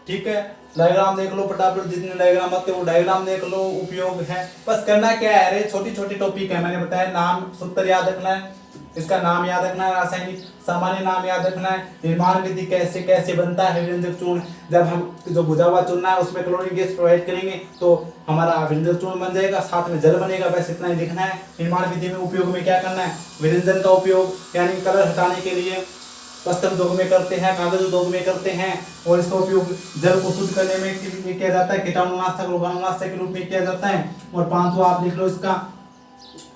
ठीक है, डायग्राम देख लो फटाफट, जितने डायग्राम आते हैं वो डायग्राम देख लो, उपयोग है। बस करना क्या है, अरे छोटी छोटी टॉपिक है, मैंने बताया। नाम सूत्र याद रखना है, इसका नाम याद रखना है, रासायनिक सामान्य नाम याद रखना है, निर्माण विधि कैसे कैसे बनता है व्यंजक चूर्ण। जब हम जो बुझा हुआ चूर्ण है उसमें क्लोरीन गैस प्रोवाइड करेंगे तो हमारा व्यंजक चूर्ण बन जाएगा, साथ में जल बनेगा। बस इतना ही लिखना है। निर्माण विधि में उपयोग में क्या करना है, विरंजन का उपयोग यानी कलर हटाने के लिए वस्त्र उद्योग में करते हैं, कागज उद्योग में करते हैं, और इसका उपयोग जल को शुद्ध करने में किया जाता है, कीटाणुनाशक रोगाणुनाशक के रूप में किया जाता है। और पांचवा आप लिख लो इसका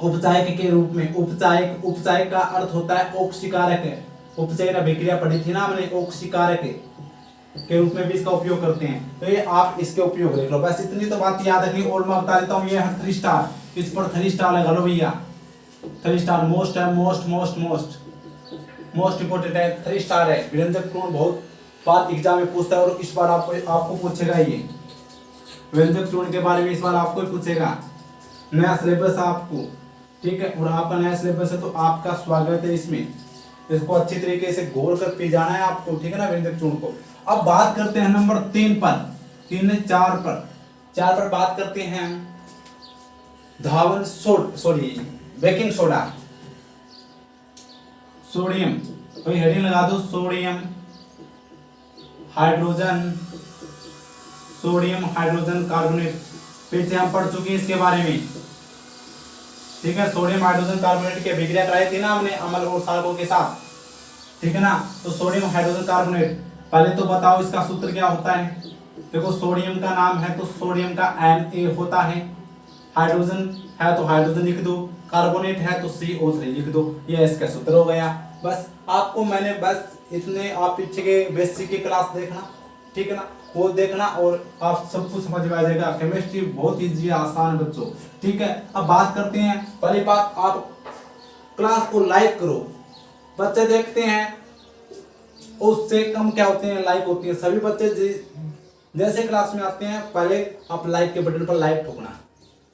उपचायक के रूप में। उपचायक का अर्थ होता है ऑक्सीकारक। उपचयन अभिक्रिया पढ़ी थी ना हमने, ऑक्सीकारक के रूप में भी इसका उपयोग करते हैं। तो ये आप इसके उपयोग देख लो, बस इतनी तो बात याद रखनी। और मैं बता देता हूँ, ये है 3 स्टार, इस पर 3 स्टार लगा लो भैया। 3 स्टार मोस्ट है, मोस्ट इंपोर्टेंट है, 3 स्टार है। व्यंजक चूर्ण बहुत बार एग्जाम में पूछता है, और इस बार आपको पूछेगा ये व्यंजक चूर्ण के बारे में, इस बार आपको पूछेगा। नया सिलेबस आपको, ठीक है, और आपका नया सिलेबस है तो आपका स्वागत है इसमें। इसको अच्छी तरीके से घोल कर पी जाना है आपको, ठीक है ना, व्यंजक चूर्ण को। अब बात करते हैं नंबर 3 पर, 4 पर बात करते हैं बेकिंग सोडा, सोडियम। तो हेडिंग लगा दो, सोडियम हाइड्रोजन कार्बोनेट। पीछे हम पढ़ चुके हैं इसके बारे में, ठीक है। सोडियम हाइड्रोजन कार्बोनेट की अभिक्रिया कराई थी ना हमने अम्ल और क्षारकों के साथ, ठीक है ना। तो सोडियम हाइड्रोजन कार्बोनेट, पहले तो बताओ इसका सूत्र क्या होता है। देखो सोडियम का नाम है तो सोडियम का Na होता है, हाइड्रोजन है तो हाइड्रोजन लिख दो, कार्बोनेट है तो CO3 लिख दो। ये इसका सूत्र हो गया। बस आपको मैंने बस इतने, आप पीछे के बेसिक की क्लास देखना, ठीक है ना, वो देखना और आप सब कुछ समझ में आ जाएगा। केमिस्ट्री बहुत ईजी आसान है बच्चों, ठीक है। अब बात करते हैं, पहली बात आप क्लास को लाइक करो। बच्चे देखते हैं उससे कम क्या होते हैं, लाइक होती है। सभी बच्चे जैसे क्लास में आते हैं पहले आप लाइक के बटन पर लाइक ठोकना,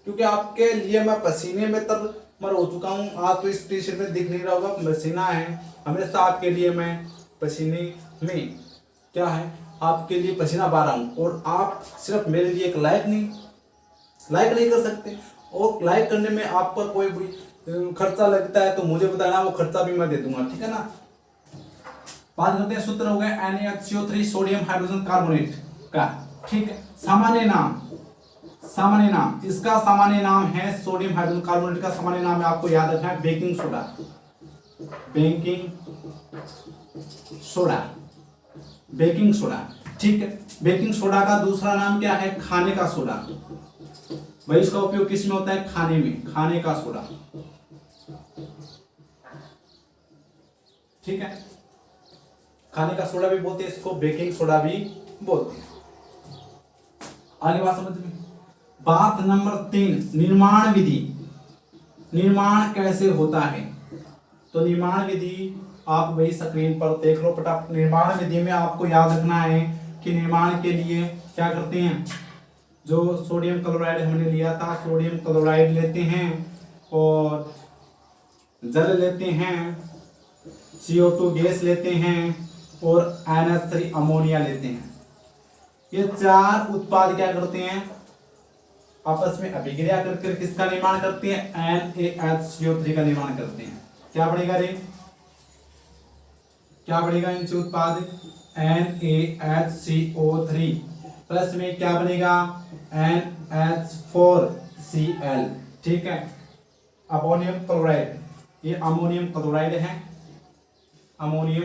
क्योंकि आपके लिए मैं पसीने में तब मर हो चुका हूँ। आज तो इस टी शर्ट में दिख नहीं रहा होगा, पसीना है हमेशा आपके लिए। मैं पसीने में क्या है, आपके लिए पसीना बहा रहा हूँ, और आप सिर्फ मेरे लिए एक लाइक नहीं कर सकते। और लाइक करने में आपका कोई भी खर्चा लगता है तो मुझे बताना, वो खर्चा भी मैं दे दूंगा, ठीक है ना। बात करते हैं, सूत्र हो गए NaCO3 सोडियम हाइड्रोजन कार्बोनेट का, ठीक है। सामान्य नाम, इसका सामान्य नाम है सोडियम हाइड्रोजन कार्बोनेट का सामान्य नाम है, आपको याद रखना है, बेकिंग सोडा, ठीक है। बेकिंग सोडा का दूसरा नाम क्या है, खाने का सोडा। भाई इसका उपयोग किस में होता है, खाने में, खाने का सोडा, ठीक है। खाने का सोडा भी बोलते हैं इसको, बेकिंग सोडा भी बोलते हैं। आगे बात समझ में। बात नंबर 3, निर्माण विधि। निर्माण कैसे होता है, तो निर्माण विधि आप वही स्क्रीन पर देख लो फटाफट। निर्माण विधि में आपको याद रखना है कि निर्माण के लिए क्या करते हैं, जो सोडियम क्लोराइड हमने लिया था, सोडियम क्लोराइड लेते हैं और जल लेते हैं, CO2 गैस लेते हैं और NH3 अमोनिया लेते हैं। ये 4 उत्पाद क्या करते हैं, आपस में अभिक्रिया करके किसका निर्माण करते हैं, NaHCO3 का निर्माण करते हैं। क्या बढ़ेगा रे, क्या बढ़ेगा इनसे उत्पाद, NaHCO3 प्लस में क्या बनेगा, NH4Cl, ठीक है। अमोनियम क्लोराइड, ये अमोनियम क्लोराइड है, अमोनियम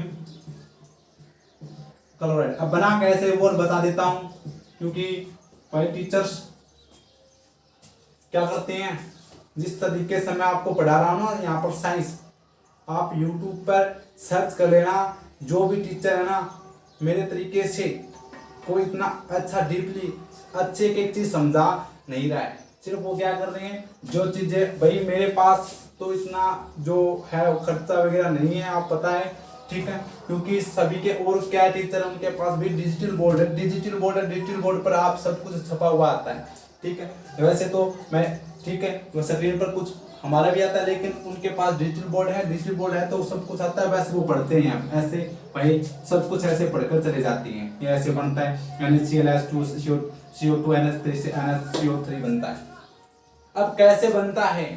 क्लोराइड। अब बना कैसे वो बता देता हूँ, क्योंकि भाई टीचर्स क्या करते हैं, जिस तरीके से मैं आपको पढ़ा रहा हूँ ना यहाँ पर साइंस, आप YouTube पर सर्च कर लेना, जो भी टीचर है ना मेरे तरीके से कोई इतना अच्छा डीपली अच्छे एक चीज समझा नहीं रहा है। सिर्फ वो क्या कर रहे हैं, जो चीजें भाई मेरे पास तो इतना जो है खर्चा वगैरह नहीं है, आप पता है, ठीक है, क्योंकि सभी के और क्या टीचर है उनके पास भी डिजिटल बोर्ड है, डिजिटल बोर्ड पर आप सब कुछ छपा हुआ आता है, ठीक है। वैसे तो मैं, ठीक है, वो स्क्रीन पर कुछ हमारा भी आता है, लेकिन उनके पास डिजिटल बोर्ड है तो सब कुछ आता है, वैसे वो पढ़ते हैं ऐसे भाई, सब कुछ ऐसे पढ़कर चले जाती हैं। ये ऐसे बनता है NaCl2 CO2 NH3 से NaCO3 बनता है। अब कैसे बनता है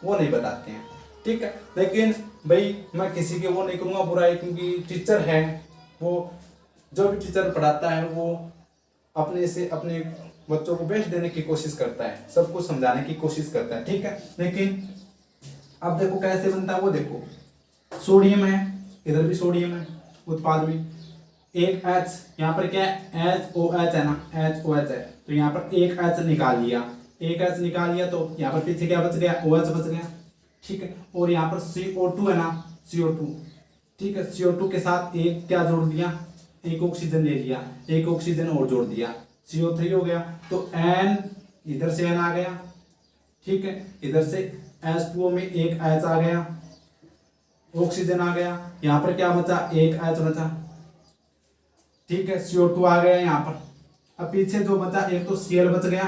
वो नहीं बताते हैं, ठीक है, लेकिन भाई मैं किसी के वो नहीं करूँगा बुराई, क्योंकि टीचर है वो, जो भी टीचर पढ़ाता है वो अपने से अपने बच्चों को बेस्ट देने की कोशिश करता है, सब कुछ समझाने की कोशिश करता है, ठीक है। लेकिन अब देखो कैसे बनता है वो देखो, सोडियम है, इधर भी सोडियम है उत्पाद में, एक H, यहाँ पर क्या है HOH है ना, HOH है, तो यहाँ पर एक H निकाल लिया, तो यहाँ पर पीछे क्या बच गया, OH बच गया, ठीक है। और यहाँ पर CO2 है ना, CO2, ठीक है, CO2 के साथ एक क्या जोड़ दिया, एक ऑक्सीजन ले लिया, एक ऑक्सीजन और जोड़ दिया, CO3 हो गया, तो N इधर से N आ गया, ठीक है, इधर से H2O में एक H आ गया, ऑक्सीजन आ गया, यहाँ पर क्या बचा, एक H बचा, ठीक है, CO2 आ गया यहाँ पर। अब पीछे जो बचा, एक तो Cl बच गया,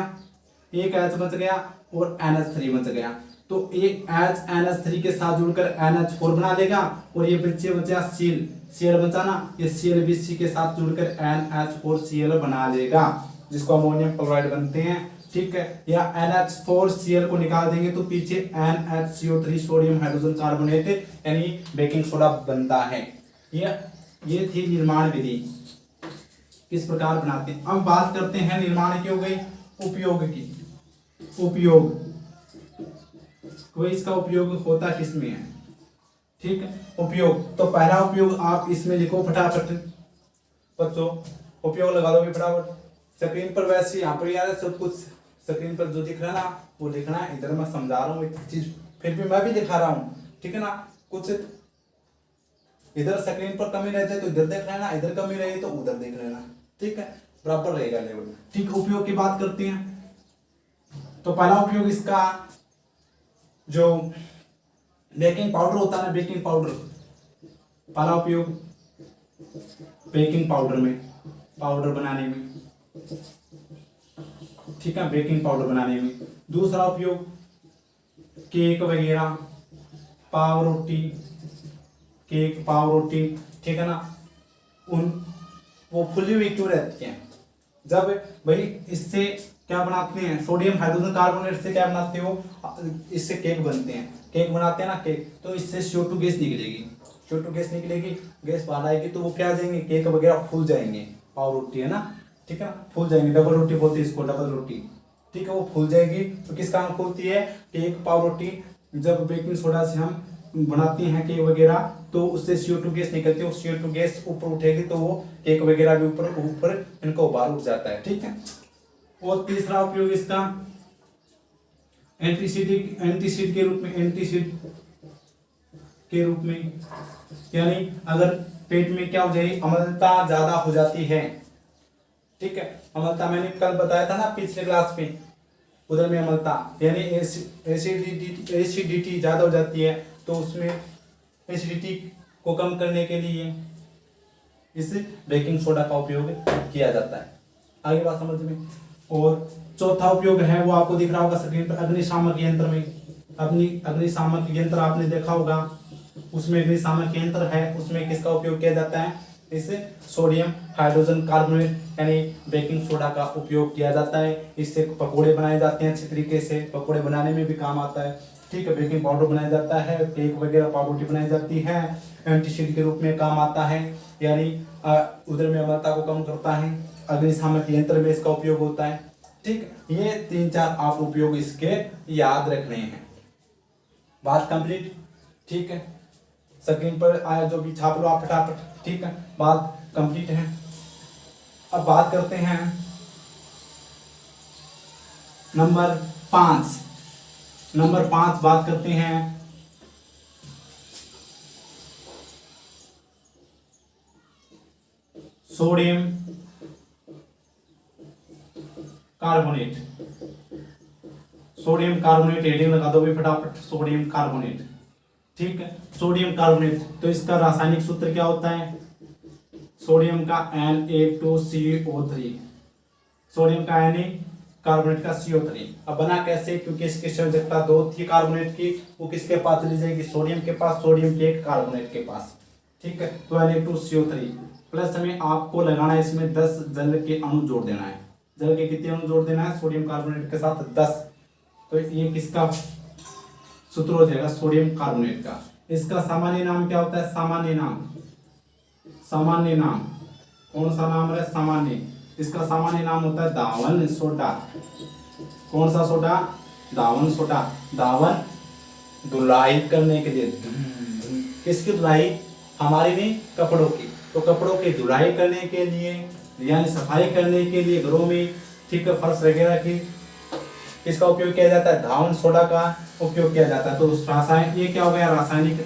एक H बच गया और NH3 बच गया, तो एक H NH3 के साथ जुड़कर NH4 बना देगा, और ये पीछे बचा Cl बचा ना, ये Cl भी C के साथ जुड़कर NH4Cl बना देगा, जिसको अमोनियम क्लोराइड बनते हैं, ठीक है। या NH4Cl को निकाल देंगे तो पीछे NHCO3 सोडियम हाइड्रोजन कार्बोनेट यानी बेकिंग सोडा बनता है। ये थी निर्माण विधि, किस प्रकार बनाते हैं। अब बात करते हैं निर्माण की हो गई, उपयोग की। उपयोग कोई इसका उपयोग होता किसमें है, ठीक है। उपयोग तो पहला उपयोग आप इसमें लिखो फटाफट बच्चों, उपयोग लगा दो फटाफट स्क्रीन पर। वैसे यहाँ पर यार सब कुछ स्क्रीन पर जो दिख रहा है ना वो लिखना है, इधर मैं समझा रहा हूँ एक चीज, फिर भी मैं भी दिखा रहा हूँ, ठीक है ना। कुछ इधर स्क्रीन पर कमी रहती है तो इधर देख लेना, इधर कमी रही तो उधर देख लेना, ठीक है, बराबर रहेगा लेवल, ठीक। उपयोग की बात करते हैं तो पहला उपयोग इसका जो बेकिंग पाउडर होता है ना, बेकिंग पाउडर, पहला उपयोग बेकिंग पाउडर में, पाउडर बनाने में, ठीक है, बेकिंग पाउडर बनाने में। दूसरा उपयोग केक वगैरह, पाव रोटी, केक पाव रोटी, ठीक है ना, वो फुली हुई क्यों रहती हैं, जब भाई इससे क्या बनाते हैं, सोडियम हाइड्रोजन कार्बोनेट से क्या बनाते हो, इससे केक बनते हैं, केक बनाते हैं ना केक, तो इससे CO2 गैस निकलेगी, CO2 गैस निकलेगी, गैस बाहर आएगी तो वो क्या जाएंगे, केक वगैरह फूल जाएंगे, पाव रोटी है ना, ठीक है ना, फूल जाएंगे, डबल रोटी बोलते हैं इसको, डबल रोटी, ठीक है, वो फूल जाएगी। तो किस कारण फूलती है, केक पाव रोटी जब बेकिंग सोडा से हम बनाते हैं केक वगैरह तो उससे CO2 गैस निकलती है, CO2 गैस ऊपर उठेगी तो वो केक वगैरह भी ऊपर इनका उबाल उठ जाता है, ठीक है। और तीसरा उपयोग इसका एंटीसीड के रूप में, एंटीसीड के रूप में, यानी अगर पेट में क्या हो जाए, अम्लता ज्यादा हो जाती है, ठीक है, अम्लता मैंने कल बताया था ना पिछले क्लास में, उधर में अम्लता यानी एसिडिटी ज्यादा हो जाती है, तो उसमें एसिडिटी को कम करने के लिए इस बेकिंग सोडा का उपयोग किया जाता है। आगे बात समझ में। और चौथा उपयोग है वो आपको दिख रहा होगा स्क्रीन पर, अग्निशामक यंत्र में। अग्निशामक यंत्र आपने देखा होगा, उसमें अग्निशामक यंत्र है, उसमें किसका उपयोग किया जाता है, इस सोडियम हाइड्रोजन कार्बोनेट यानी बेकिंग सोडा का उपयोग किया जाता है। इससे पकोड़े बनाए जाते हैं, अच्छे तरीके से पकोड़े बनाने में भी काम आता है, ठीक है। बेकिंग पाउडर बनाया जाता है, केक वगैरह पाव रोटी बनाई जाती है, एंटीसीड के रूप में काम आता है, यानी उधर में अम्लता को कम करता है, अग्निशामक यंत्र में इसका उपयोग होता है, ठीक। ये 3-4 आप उपयोग इसके याद रखने हैं। बात कंप्लीट, ठीक है, स्क्रीन पर आया जो भी छाप लो आप फटाफट, ठीक है, बात कंप्लीट है। अब बात करते हैं नंबर 5। नंबर 5 बात करते हैं sodium carbonate. Sodium carbonate heading लगा दो भी फटाफट, सोडियम कार्बोनेट। ठीक है, सोडियम कार्बोनेट, तो इसका रासायनिक सूत्र क्या होता है? सोडियम का Na2CO3, सोडियम का Na, कार्बोनेट का CO3। अब बना कैसे? क्योंकि इसकी संयोजकता 2 थी कार्बोनेट की, वो किसके पास चली जाएगी? सोडियम के पास, सोडियम के एक कार्बोनेट के पास। ठीक है, तो Na2CO3 प्लस हमें आपको लगाना है इसमें 10 जल के अणु जोड़ देना है। जल के कितने अणु जोड़ देना है? सोडियम कार्बोनेट के साथ 10। तो ये किसका सूत्र हो जाएगा? सोडियम कार्बोनेट का। इसका सामान्य नाम क्या होता है? सामान्य नाम, सामान्य नाम कौन सा नाम है? सामान्य, इसका सामान्य नाम होता है दावन सोडा। कौन सा सोडा? दावन सोडा। दावन धुलाई करने के लिए, किसकी धुलाई? हमारी नहीं, कपड़ों की। तो कपड़ों की धुलाई करने के लिए यानी सफाई करने के लिए घरों में, ठीक है, फर्श वगैरह की, किसका उपयोग किया जाता है? धावन सोडा का उपयोग किया जाता है। तो रासायनिक, ये क्या हो गया? रासायनिक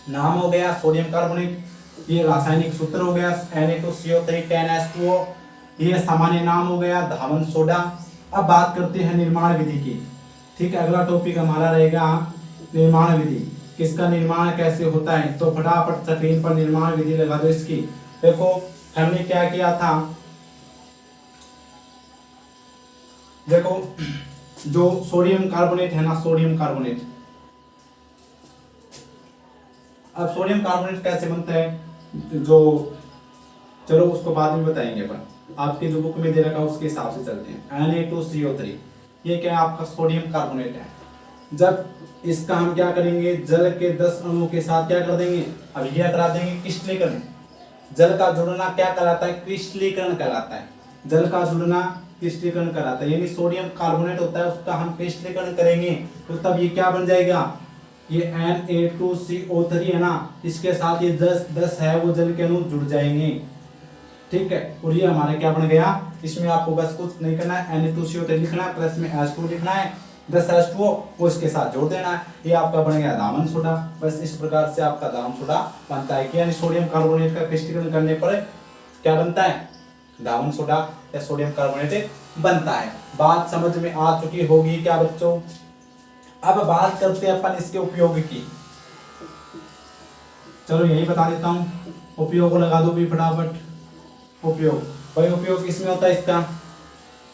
नाम हो गया सोडियम कार्बोनेट। ये रासायनिक सूत्र हो गया Na2CO3 10H2O। ये सामान्य नाम हो गया धावन सोडा। अब बात करते हैं निर्माण विधि की। ठीक है, अगला टॉपिक हमारा रहेगा निर्माण विधि। किसका निर्माण कैसे होता है? तो फटाफट स्क्रीन पर निर्माण विधि लगा दो इसकी। देखो हमने क्या किया था, देखो जो सोडियम कार्बोनेट है ना, सोडियम कार्बोनेट, अब सोडियम कार्बोनेट कैसे बनता है जो, चलो उसको बाद में बताएंगे अपन, आपके जो बुक में दे रखा है उसके हिसाब से चलते हैं। Na2CO3 ये क्या है? आपका सोडियम कार्बोनेट है। जब इसका हम क्या करेंगे? जल के 10 अणुओं के साथ क्या कर देंगे? अब यह करा देंगे क्रिस्टलीकरण। जल का जुड़ना क्या कहलाता है? क्रिस्टलीकरण कहलाता है। जल का जुड़ना क्रिस्टलीकरण कहलाता है, यानी सोडियम कार्बोनेट होता है उसका हम क्रिस्टलीकरण करेंगे तो तब ये क्या बन जाएगा? ये Na2CO3 है ना, इसके साथ ये 10 है वो जल के अणु जुड़ जाएंगे। ठीक है, और ये हमारा क्या बन गया? इसमें आपको बस कुछ नहीं करना है, Na2CO3 लिखना है, प्लस में H2 लिखना है, 10 H2O वो इसके साथ जोड़ देना है। ये आपका बन गया दावन सोडा। बस इस प्रकार से आपका दावन सोडा बनता है कि यानी सोडियम कार्बोनेट का क्रिस्टलीकरण करने पर क्या बनता है? दावन सोडा या सोडियम कार्बोनेट बनता है। बात समझ में आ चुकी होगी क्या बच्चों? अब बात करते हैं अपन इसके उपयोग की। चलो यही बता देता हूँ, उपयोग लगा दो भी फटाफट। उपयोग, भाई उपयोग किसमें होता है इसका?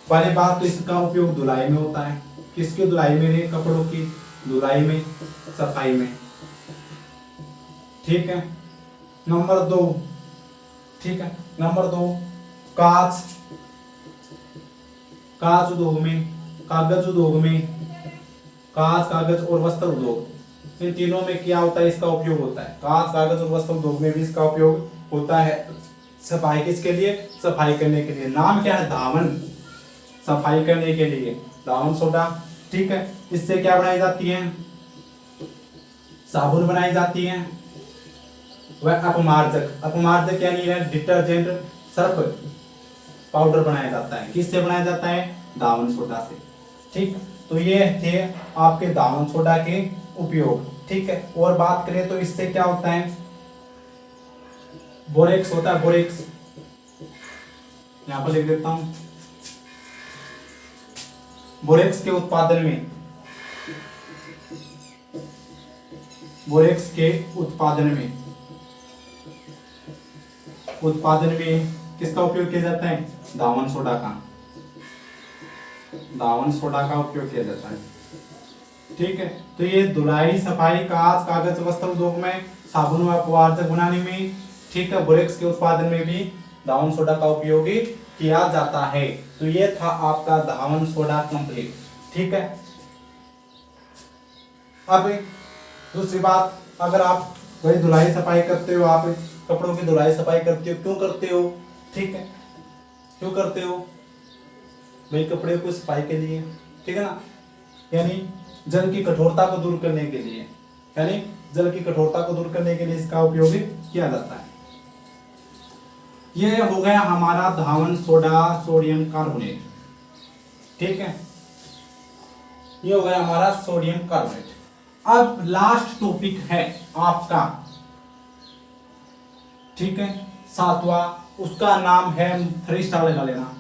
पहली बात तो इसका उपयोग धुलाई में होता है। किसकी धुलाई में है? कपड़ों की धुलाई में, सफाई में। ठीक है, नंबर 2, ठीक है, नंबर 2 कांच, कांच उद्योग में, कागज उद्योग में, कांच, कागज और वस्त्र उद्योग, इन तीनों में क्या होता है? इसका उपयोग होता है। कांच, कागज और वस्त्र उद्योग में भी इसका उपयोग होता है। सफाई किसके लिए? सफाई करने के लिए। नाम क्या है? धावन, सफाई करने के लिए दावन सोडा। ठीक है, इससे क्या बनाई जाती है? साबुन बनाई जाती है। वह अपमार्जक, अपमार्जक यानी है डिटर्जेंट, सर्फ पाउडर बनाया जाता है। किससे बनाया जाता है? दावन सोडा से। ठीक, तो ये थे आपके दावन सोडा के उपयोग। ठीक है, और बात करें तो इससे क्या होता है? बोरेक्स होता है, बोरेक्स, यहां पर लिख देता हूं। बोरेक्स के उत्पादन में, बोरेक्स के उत्पादन में, उत्पादन में किसका उपयोग किया जाता है? दावन सोडा का, दावन सोडा का उपयोग किया जाता है। ठीक है, तो ये धुलाई, सफाई, कांच, कागज, वस्त्र उद्योग में, साबुन व अपवार्जक बनाने में, ठीक है, बोरेक्स के उत्पादन में भी दावन सोडा का उपयोग किया जाता है। तो ये था आपका दावन सोडा कंप्लीट। ठीक है, अब दूसरी बात, अगर आप वही धुलाई सफाई करते हो, आप कपड़ों की धुलाई सफाई करते हो, क्यों करते हो? ठीक है, क्यों करते हो भाई? कपड़े को सफाई के लिए, ठीक है ना, यानी जल की कठोरता को दूर करने के लिए, यानी जल की कठोरता को दूर करने के लिए इसका उपयोग किया जाता है। ये हो गया हमारा धावन सोडा सोडियम कार्बोनेट, ठीक है, ये हो गया हमारा सोडियम कार्बोनेट। अब लास्ट टॉपिक है आपका, ठीक है, सातवां, उसका नाम है 3 स्टार लगा लेना,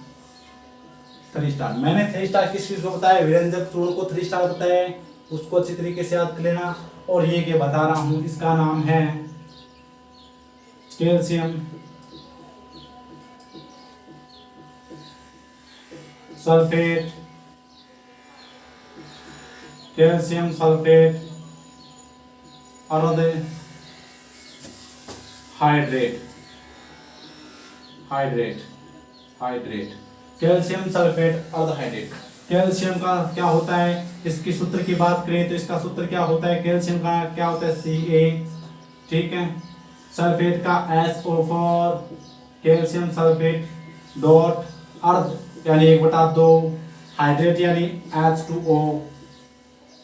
3 स्टार। मैंने 3 स्टार किस चीज को बताया, विरंजक चूर्ण को 3 स्टार बताया, उसको अच्छी तरीके से याद कर लेना। और ये क्या बता रहा हूं, इसका नाम है कैल्शियम सल्फेट, कैल्शियम सल्फेट अर्ध हाइड्रेट, हाइड्रेट कैल्शियम सल्फेट अर्ध हाइड्रेट। कैल्शियम का क्या होता है, इसकी सूत्र की बात करें तो इसका सूत्र क्या होता है, कैल्शियम का क्या होता है Ca, ठीक है, सल्फेट का SO4, कैल्शियम सल्फेट डॉट अर्ध यानी 1/2, हाइड्रेट यानी H2O,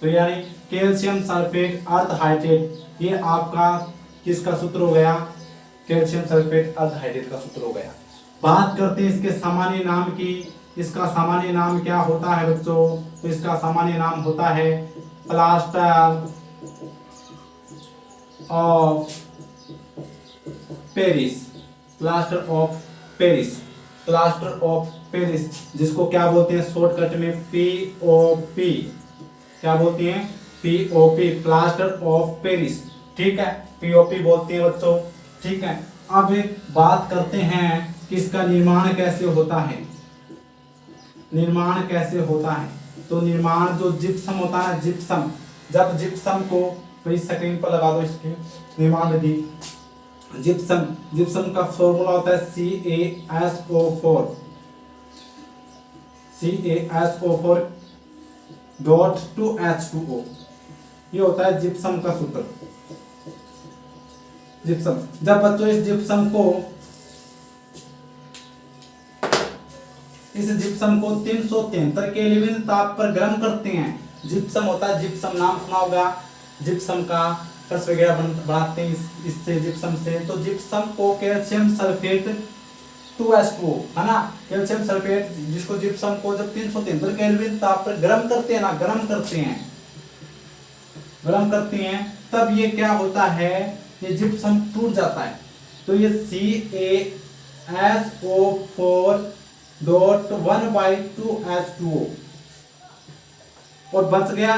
तो यानी कैल्शियम सल्फेट अर्ध हाइड्रेट, ये आपका किसका सूत्र हो गया, कैल्शियम सल्फेट अर्ध हाइड्रेट का सूत्र हो गया। बात करते हैं इसके सामान्य नाम की, इसका सामान्य नाम क्या होता है बच्चों, तो इसका सामान्य नाम होता है plaster of Paris, plaster of Paris, plaster of Paris, जिसको क्या बोलते हैं शॉर्टकट में POP, क्या बोलते हैं POP, प्लास्टर ऑफ पेरिस, ठीक है, POP बोलते हैं बच्चों, ठीक है। अब बात करते हैं कि इसका निर्माण कैसे होता है, निर्माण कैसे होता है, तो निर्माण जो जिप्सम होता है, जिप्सम, जब जिप्सम को वही स्क्रीन पर लगा दो इसके निर्माण विधि, जिप्सम, जिप्सम का फॉर्मूला होता है CaSO4, CaSO4 dot to H2O, ये होता है जिप्सम का सूत्र, जिप्सम। जब बच्चों इस जिप्सम को 373 केल्विन ताप पर गर्म करते हैं, जिप्सम होता है, जिप्सम नाम सुना होगा, जिप्सम का फर्श वगैरह बनाते हैं इससे, जिप्सम से, तो जिप्सम को कैल्शियम सल्फेट 2H2O, है ना, कैल्शियम सल्फेट, जिसको जिप्सम को जब 373 केल्विन ताप पर गर्म करते हैं ना, गर्म करते हैं, तब ये क्या होता है, ये जिप्सम टूट जाता है, तो ये CaSO4 डॉट 1/2 H2O, और बच गया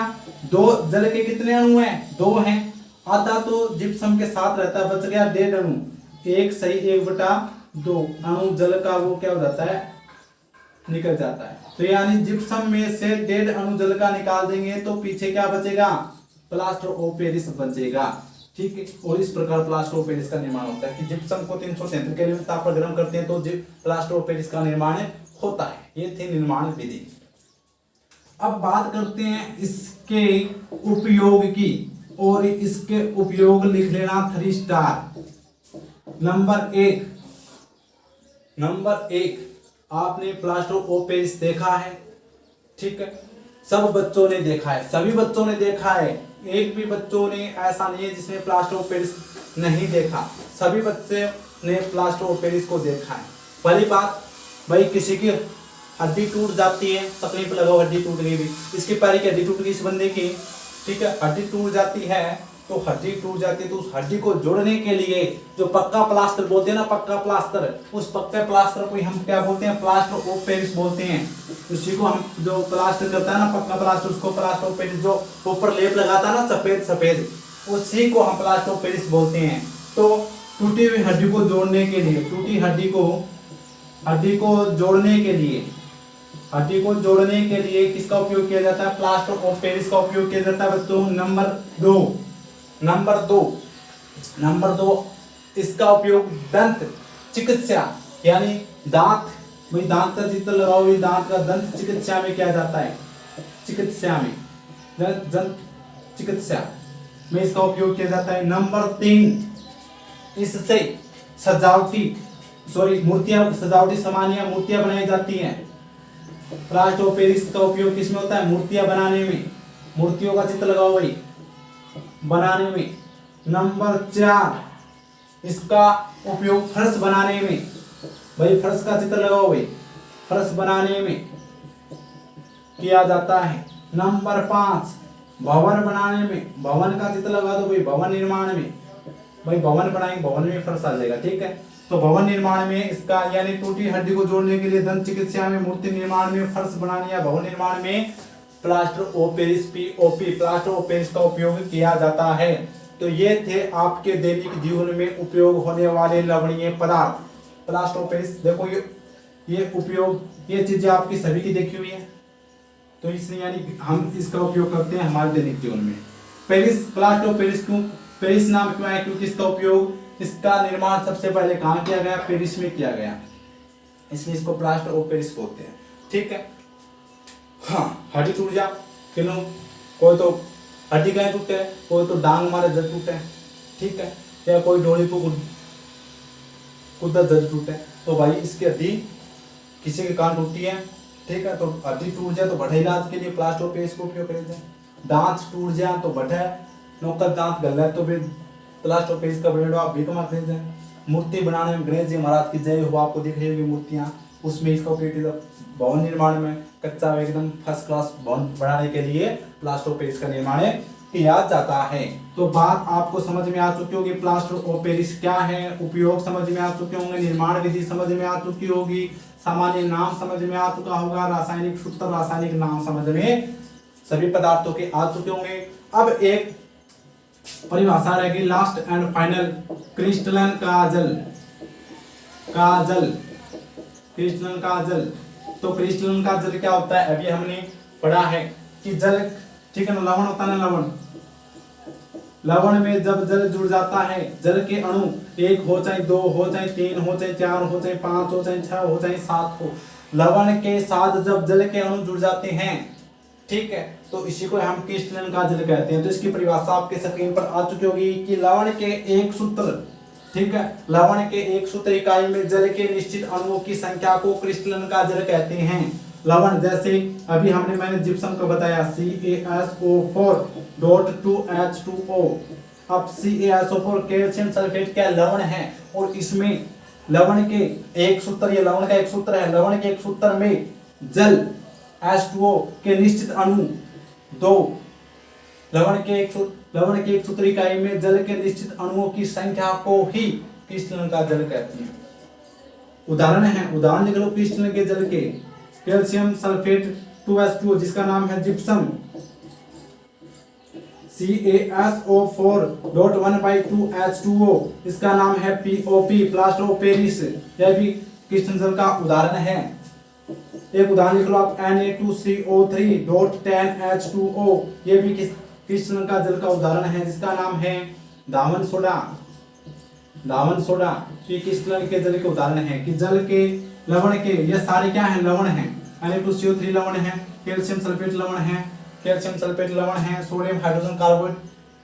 2, जल के कितने अणु हैं, 2 हैं, आधा तो जिप्सम के साथ रहता है, बच गया 1.5 अणु, 1 सही 1/2 अणु जल का वो क्या हो जाता है, निकल जाता है, तो यानी जिप्सम में से 1.5 अणु जल का निकाल देंगे तो पीछे क्या बचेगा, प्लास्टर ऑफ पेरिस बचेगा, ठीक है। और इस प्रकार प्लास्टर ऑफ पेरिस का निर्माण होता है कि जिप्सम को 373 केल्विन ताप पर गर्म करते हैं तो प्लास्टर ऑफ पेरिस का निर्माण होता है। ये थी निर्माण विधि। अब बात करते हैं इसके उपयोग की, और इसके उपयोग लिख लेना 3 स्टार। नंबर एक आपने प्लास्टर ऑफ पेरिस देखा है, ठीक है, सब बच्चों ने देखा है, सभी बच्चों ने देखा है, एक भी बच्चों ने ऐसा नहीं है जिसने प्लास्टर ऑफ पेरिस नहीं देखा, सभी बच्चे ने प्लास्टर ऑफ पेरिस को देखा है। पहली बात, भाई किसी की हड्डी टूट जाती है, तकलीफ लगाओ, हड्डी टूट गई भी, इसकी पैर की हड्डी टूट गई इस बंदे की, ठीक है, हड्डी टूट जाती है, तो हड्डी टूट जाती है तो उस हड्डी को जोड़ने के लिए जो पक्का प्लास्टर बोलते हैं ना, पक्का प्लास्टर, उस पक्के प्लास्टर को हम क्या बोलते हैं, प्लास्टर ऑफ पेरिस बोलते हैं। उसी को हम जो प्लास्टर करता है ना, पक्का प्लास्टर, उसको प्लास्टर ऑफ पेरिस, जो ऊपर लेप लगाता है ना सफेद सफेद, उसी को हम प्लास्टर ऑफ पेरिस बोलते हैं। तो टूटी हुई हड्डी को जोड़ने के लिए, टूटी हड्डी को जोड़ने के लिए किसका उपयोग किया जाता है, प्लास्टर ऑफ पेरिस का उपयोग किया जाता है बच्चों। नंबर दो इसका उपयोग दंत चिकित्सा यानी दांत, भाई दांत का चित्र लगाओ, दांत का दंत चिकित्सा में किया जाता है, दंत चिकित्सा में इसका उपयोग किया जाता है। नंबर 3 इससे सजावटी सामान्य मूर्तियां बनाई जाती हैं। प्लास्टर ऑफ पेरिस का उपयोग किसमें होता है, मूर्तियां बनाने में, मूर्तियों का चित्र लगाओ भाई, बनाने में। नंबर 4 इसका उपयोग फर्श बनाने में, भाई फर्श का चित्र लगाओ भाई, फर्श बनाने में किया जाता है। नंबर 5 भवन बनाने में, भवन का चित्र लगा दो भाई, भवन निर्माण में, भाई भवन बनाएंगे, भवन में फर्श आ जाएगा, ठीक है। तो भवन निर्माण में इसका यानी टूटी हड्डी को जोड़ने के लिए, दंत चिकित्सा में, मूर्ति निर्माण में, फर्श बनाने या भवन निर्माण में plaster of Paris POP, plaster of Paris का उपयोग किया जाता है। तो ये थे आपके दैनिक जीवन में उपयोग होने वाले लवणीय पदार्थ। प्लास्टर ऑफ पेरिस देखो, ये उपयोग, ये चीजें आपकी सभी की देखी हुई है, तो इसलिए यानी हम इसका उपयोग करते हैं हमारे दैनिक जीवन में। पेरिस, प्लास्टर ऑफ पेरिस क्यों पेरिस नाम क्यों है? क्योंकि इसका उपयोग, इसका निर्माण सबसे पहले कहाँ किया गया? पेरिस में किया गया, इसलिए इसको प्लास्टर ऑफ पेरिस बोलते हैं, ठीक है। हाँ, हड्डी टूट जा, क्यों? कोई तो हड्डी कहीं टूटे, कोई तो डांग मारे जड़ टूटे, ठीक है, या कोई डोरी को कुदा जड़ टूटे, तो भाई इसकी हड्डी किसी के कान टूटी है, ठीक है, तो हड्डी टूट जाए तो बढ़े इलाज के लिए प्लास्टर ऑफ पेरिस को उपयोग करें जाए। दांत टूट जाए तो बढ़े, नौकर दांत गल है तो फिर प्लास्टर ऑफ पेरिस का ब्लेड आप भी कमा खरीद जाए। मूर्ति बनाने में गणेश जी महाराज की जय हो, आपको दिख रही होगी मूर्तियां, उसमें इसका उपयोग। भवन निर्माण में कच्चा एकदम फर्स्ट क्लास भवन बनाने के लिए प्लास्टर ऑफ पेरिस का निर्माण किया जाता है। तो बात आपको समझ में आ चुकी होगी, प्लास्टर ऑफ पेरिस क्या है, उपयोग समझ में आ चुके होंगे, निर्माण विधि समझ में आ चुकी होगी, सामान्य नाम समझ में आ चुका होगा, रासायनिक सूत्र, रासायनिक नाम समझ में सभी पदार्थों के आ चुके होंगे। अब एक परिभाषा रहेगी लास्ट एंड फाइनल, क्रिस्टलन का जल, क्रिस्टलन का जल। तो क्रिस्टलन का जल क्या होता है? अभी हमने पढ़ा है कि जल, ठीक है ना, लवण होता है ना, लवण में जब जल जुड़ जाता है, जल के अणु 1 हो चाहे 2 हो चाहे 3 हो चाहे 4 हो चाहे 5 हो चाहे 6 हो चाहे 7 हो, लवण के साथ जब जल के अणु जुड़ जाते हैं, ठीक है, तो इसी को हम क्रिस्टलन का जल कहते हैं। तो इसकी परिभाषा आपके स्क्रीन पर आ चुकी होगी कि लवण के एक सूत्र, ठीक है, लवण के एक सूत्र इकाई में जल के निश्चित अणुओं की संख्या को क्रिस्टलन का जल कहते हैं। लवण जैसे अभी मैंने जिप्सम को बताया CaSO4.2H2O। अब CaSO4 कैल्शियम सल्फेट क्या लवण है, और इसमें लवण के एक सूत्र, ये लवण का एक सूत्र है, लवण के एक सूत्र में जल H2O के निश्चित अणु 2, लवण के एक सूत्र इकाई में जल के निश्चित अणुओं की संख्या को ही क्रिस्टलन का जल कहते हैं। उदाहरण लिख लो क्रिस्टलन के जल के, कैल्शियम सल्फेट 2H2O जिसका नाम है जिप्सम, CaSO4.1/2H2O इसका नाम है POP, प्लास्टर ऑफ पेरिस, यह भी क्रिस्टलन जल का उदाहरण है। एक उदाहरण लिख लो आप Na2CO3.10H2O, ये भी क्रिस्टलन का जल का उदाहरण है, जिसका नाम है दामन सोडा, ये क्रिस्टलन के जल के उदाहरण है कि जल के लवण के, ये सारे क्या है? लवण है। Na2CO3 लवण है, कैल्शियम सल्फेट लवण है, सोडियम हाइड्रोजन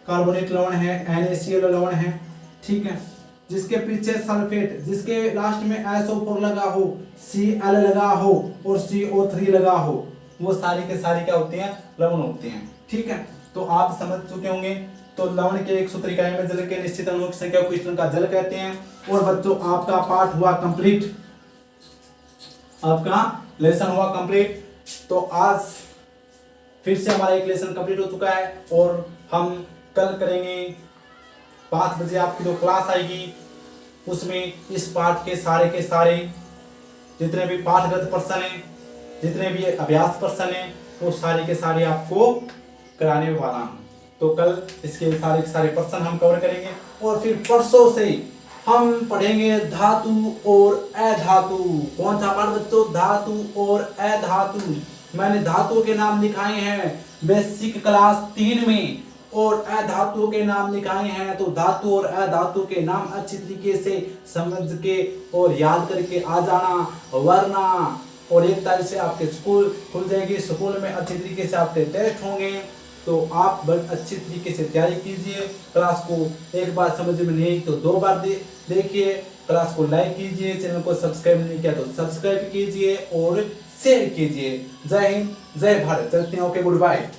कार्बोनेट लवण है, NaCl लवण है, ठीक है, जिसके पीछे सल्फेट, जिसके लास्ट में SO4 लगा हो, Cl लगा हो और CO3 लगा हो, वो सारे के सारे क्या होते हैं? लवण होते हैं, ठीक है। तो आप समझ चुके होंगे। तो लवण के एक सूत्र इकाई में जल के निश्चित अणुओं की संख्या को क्रिस्टलन का जल कहते हैं। और बच्चों आपका पाठ हुआ कंप्लीट, आपका लेसन हुआ कंप्लीट। तो आज फिर से हमारा एक लेसन कंप्लीट हो चुका है, और हम कल करेंगे 5 बजे आपकी जो क्लास आएगी, उसमें इस पाठ के सारे जितने भी पाठगत प्रश्न हैं, जितने भी अभ्यास प्रश्न हैं, वो सारे के सारे आपको कराने वाला हूं। तो कल इसके सारे के सारे प्रश्न हम कवर करेंगे, और फिर परसों से हम पढ़ेंगे धातु और अधातु। कौन सा पाठ बच्चों? धातु और अधातु। मैंने धातुओं के नाम लिखाए हैं बेसिक क्लास 3 में, और अधातु के नाम लिखाए हैं। तो धातु और अधातु के नाम अच्छी तरीके से समझ के और याद करके आ जाना, वरना और 1 तारीख से आपके स्कूल खुल जाएगी, स्कूल में अच्छी तरीके से आपके टेस्ट होंगे। तो आप बस अच्छी तरीके से तैयारी कीजिए, क्लास को एक बार समझ में नहीं तो 2 बार देखिए, क्लास को लाइक कीजिए, चैनल को सब्सक्राइब नहीं किया तो सब्सक्राइब कीजिए और शेयर कीजिए। जय हिंद, जय भारत। चलते हैं, ओके, गुड बाय।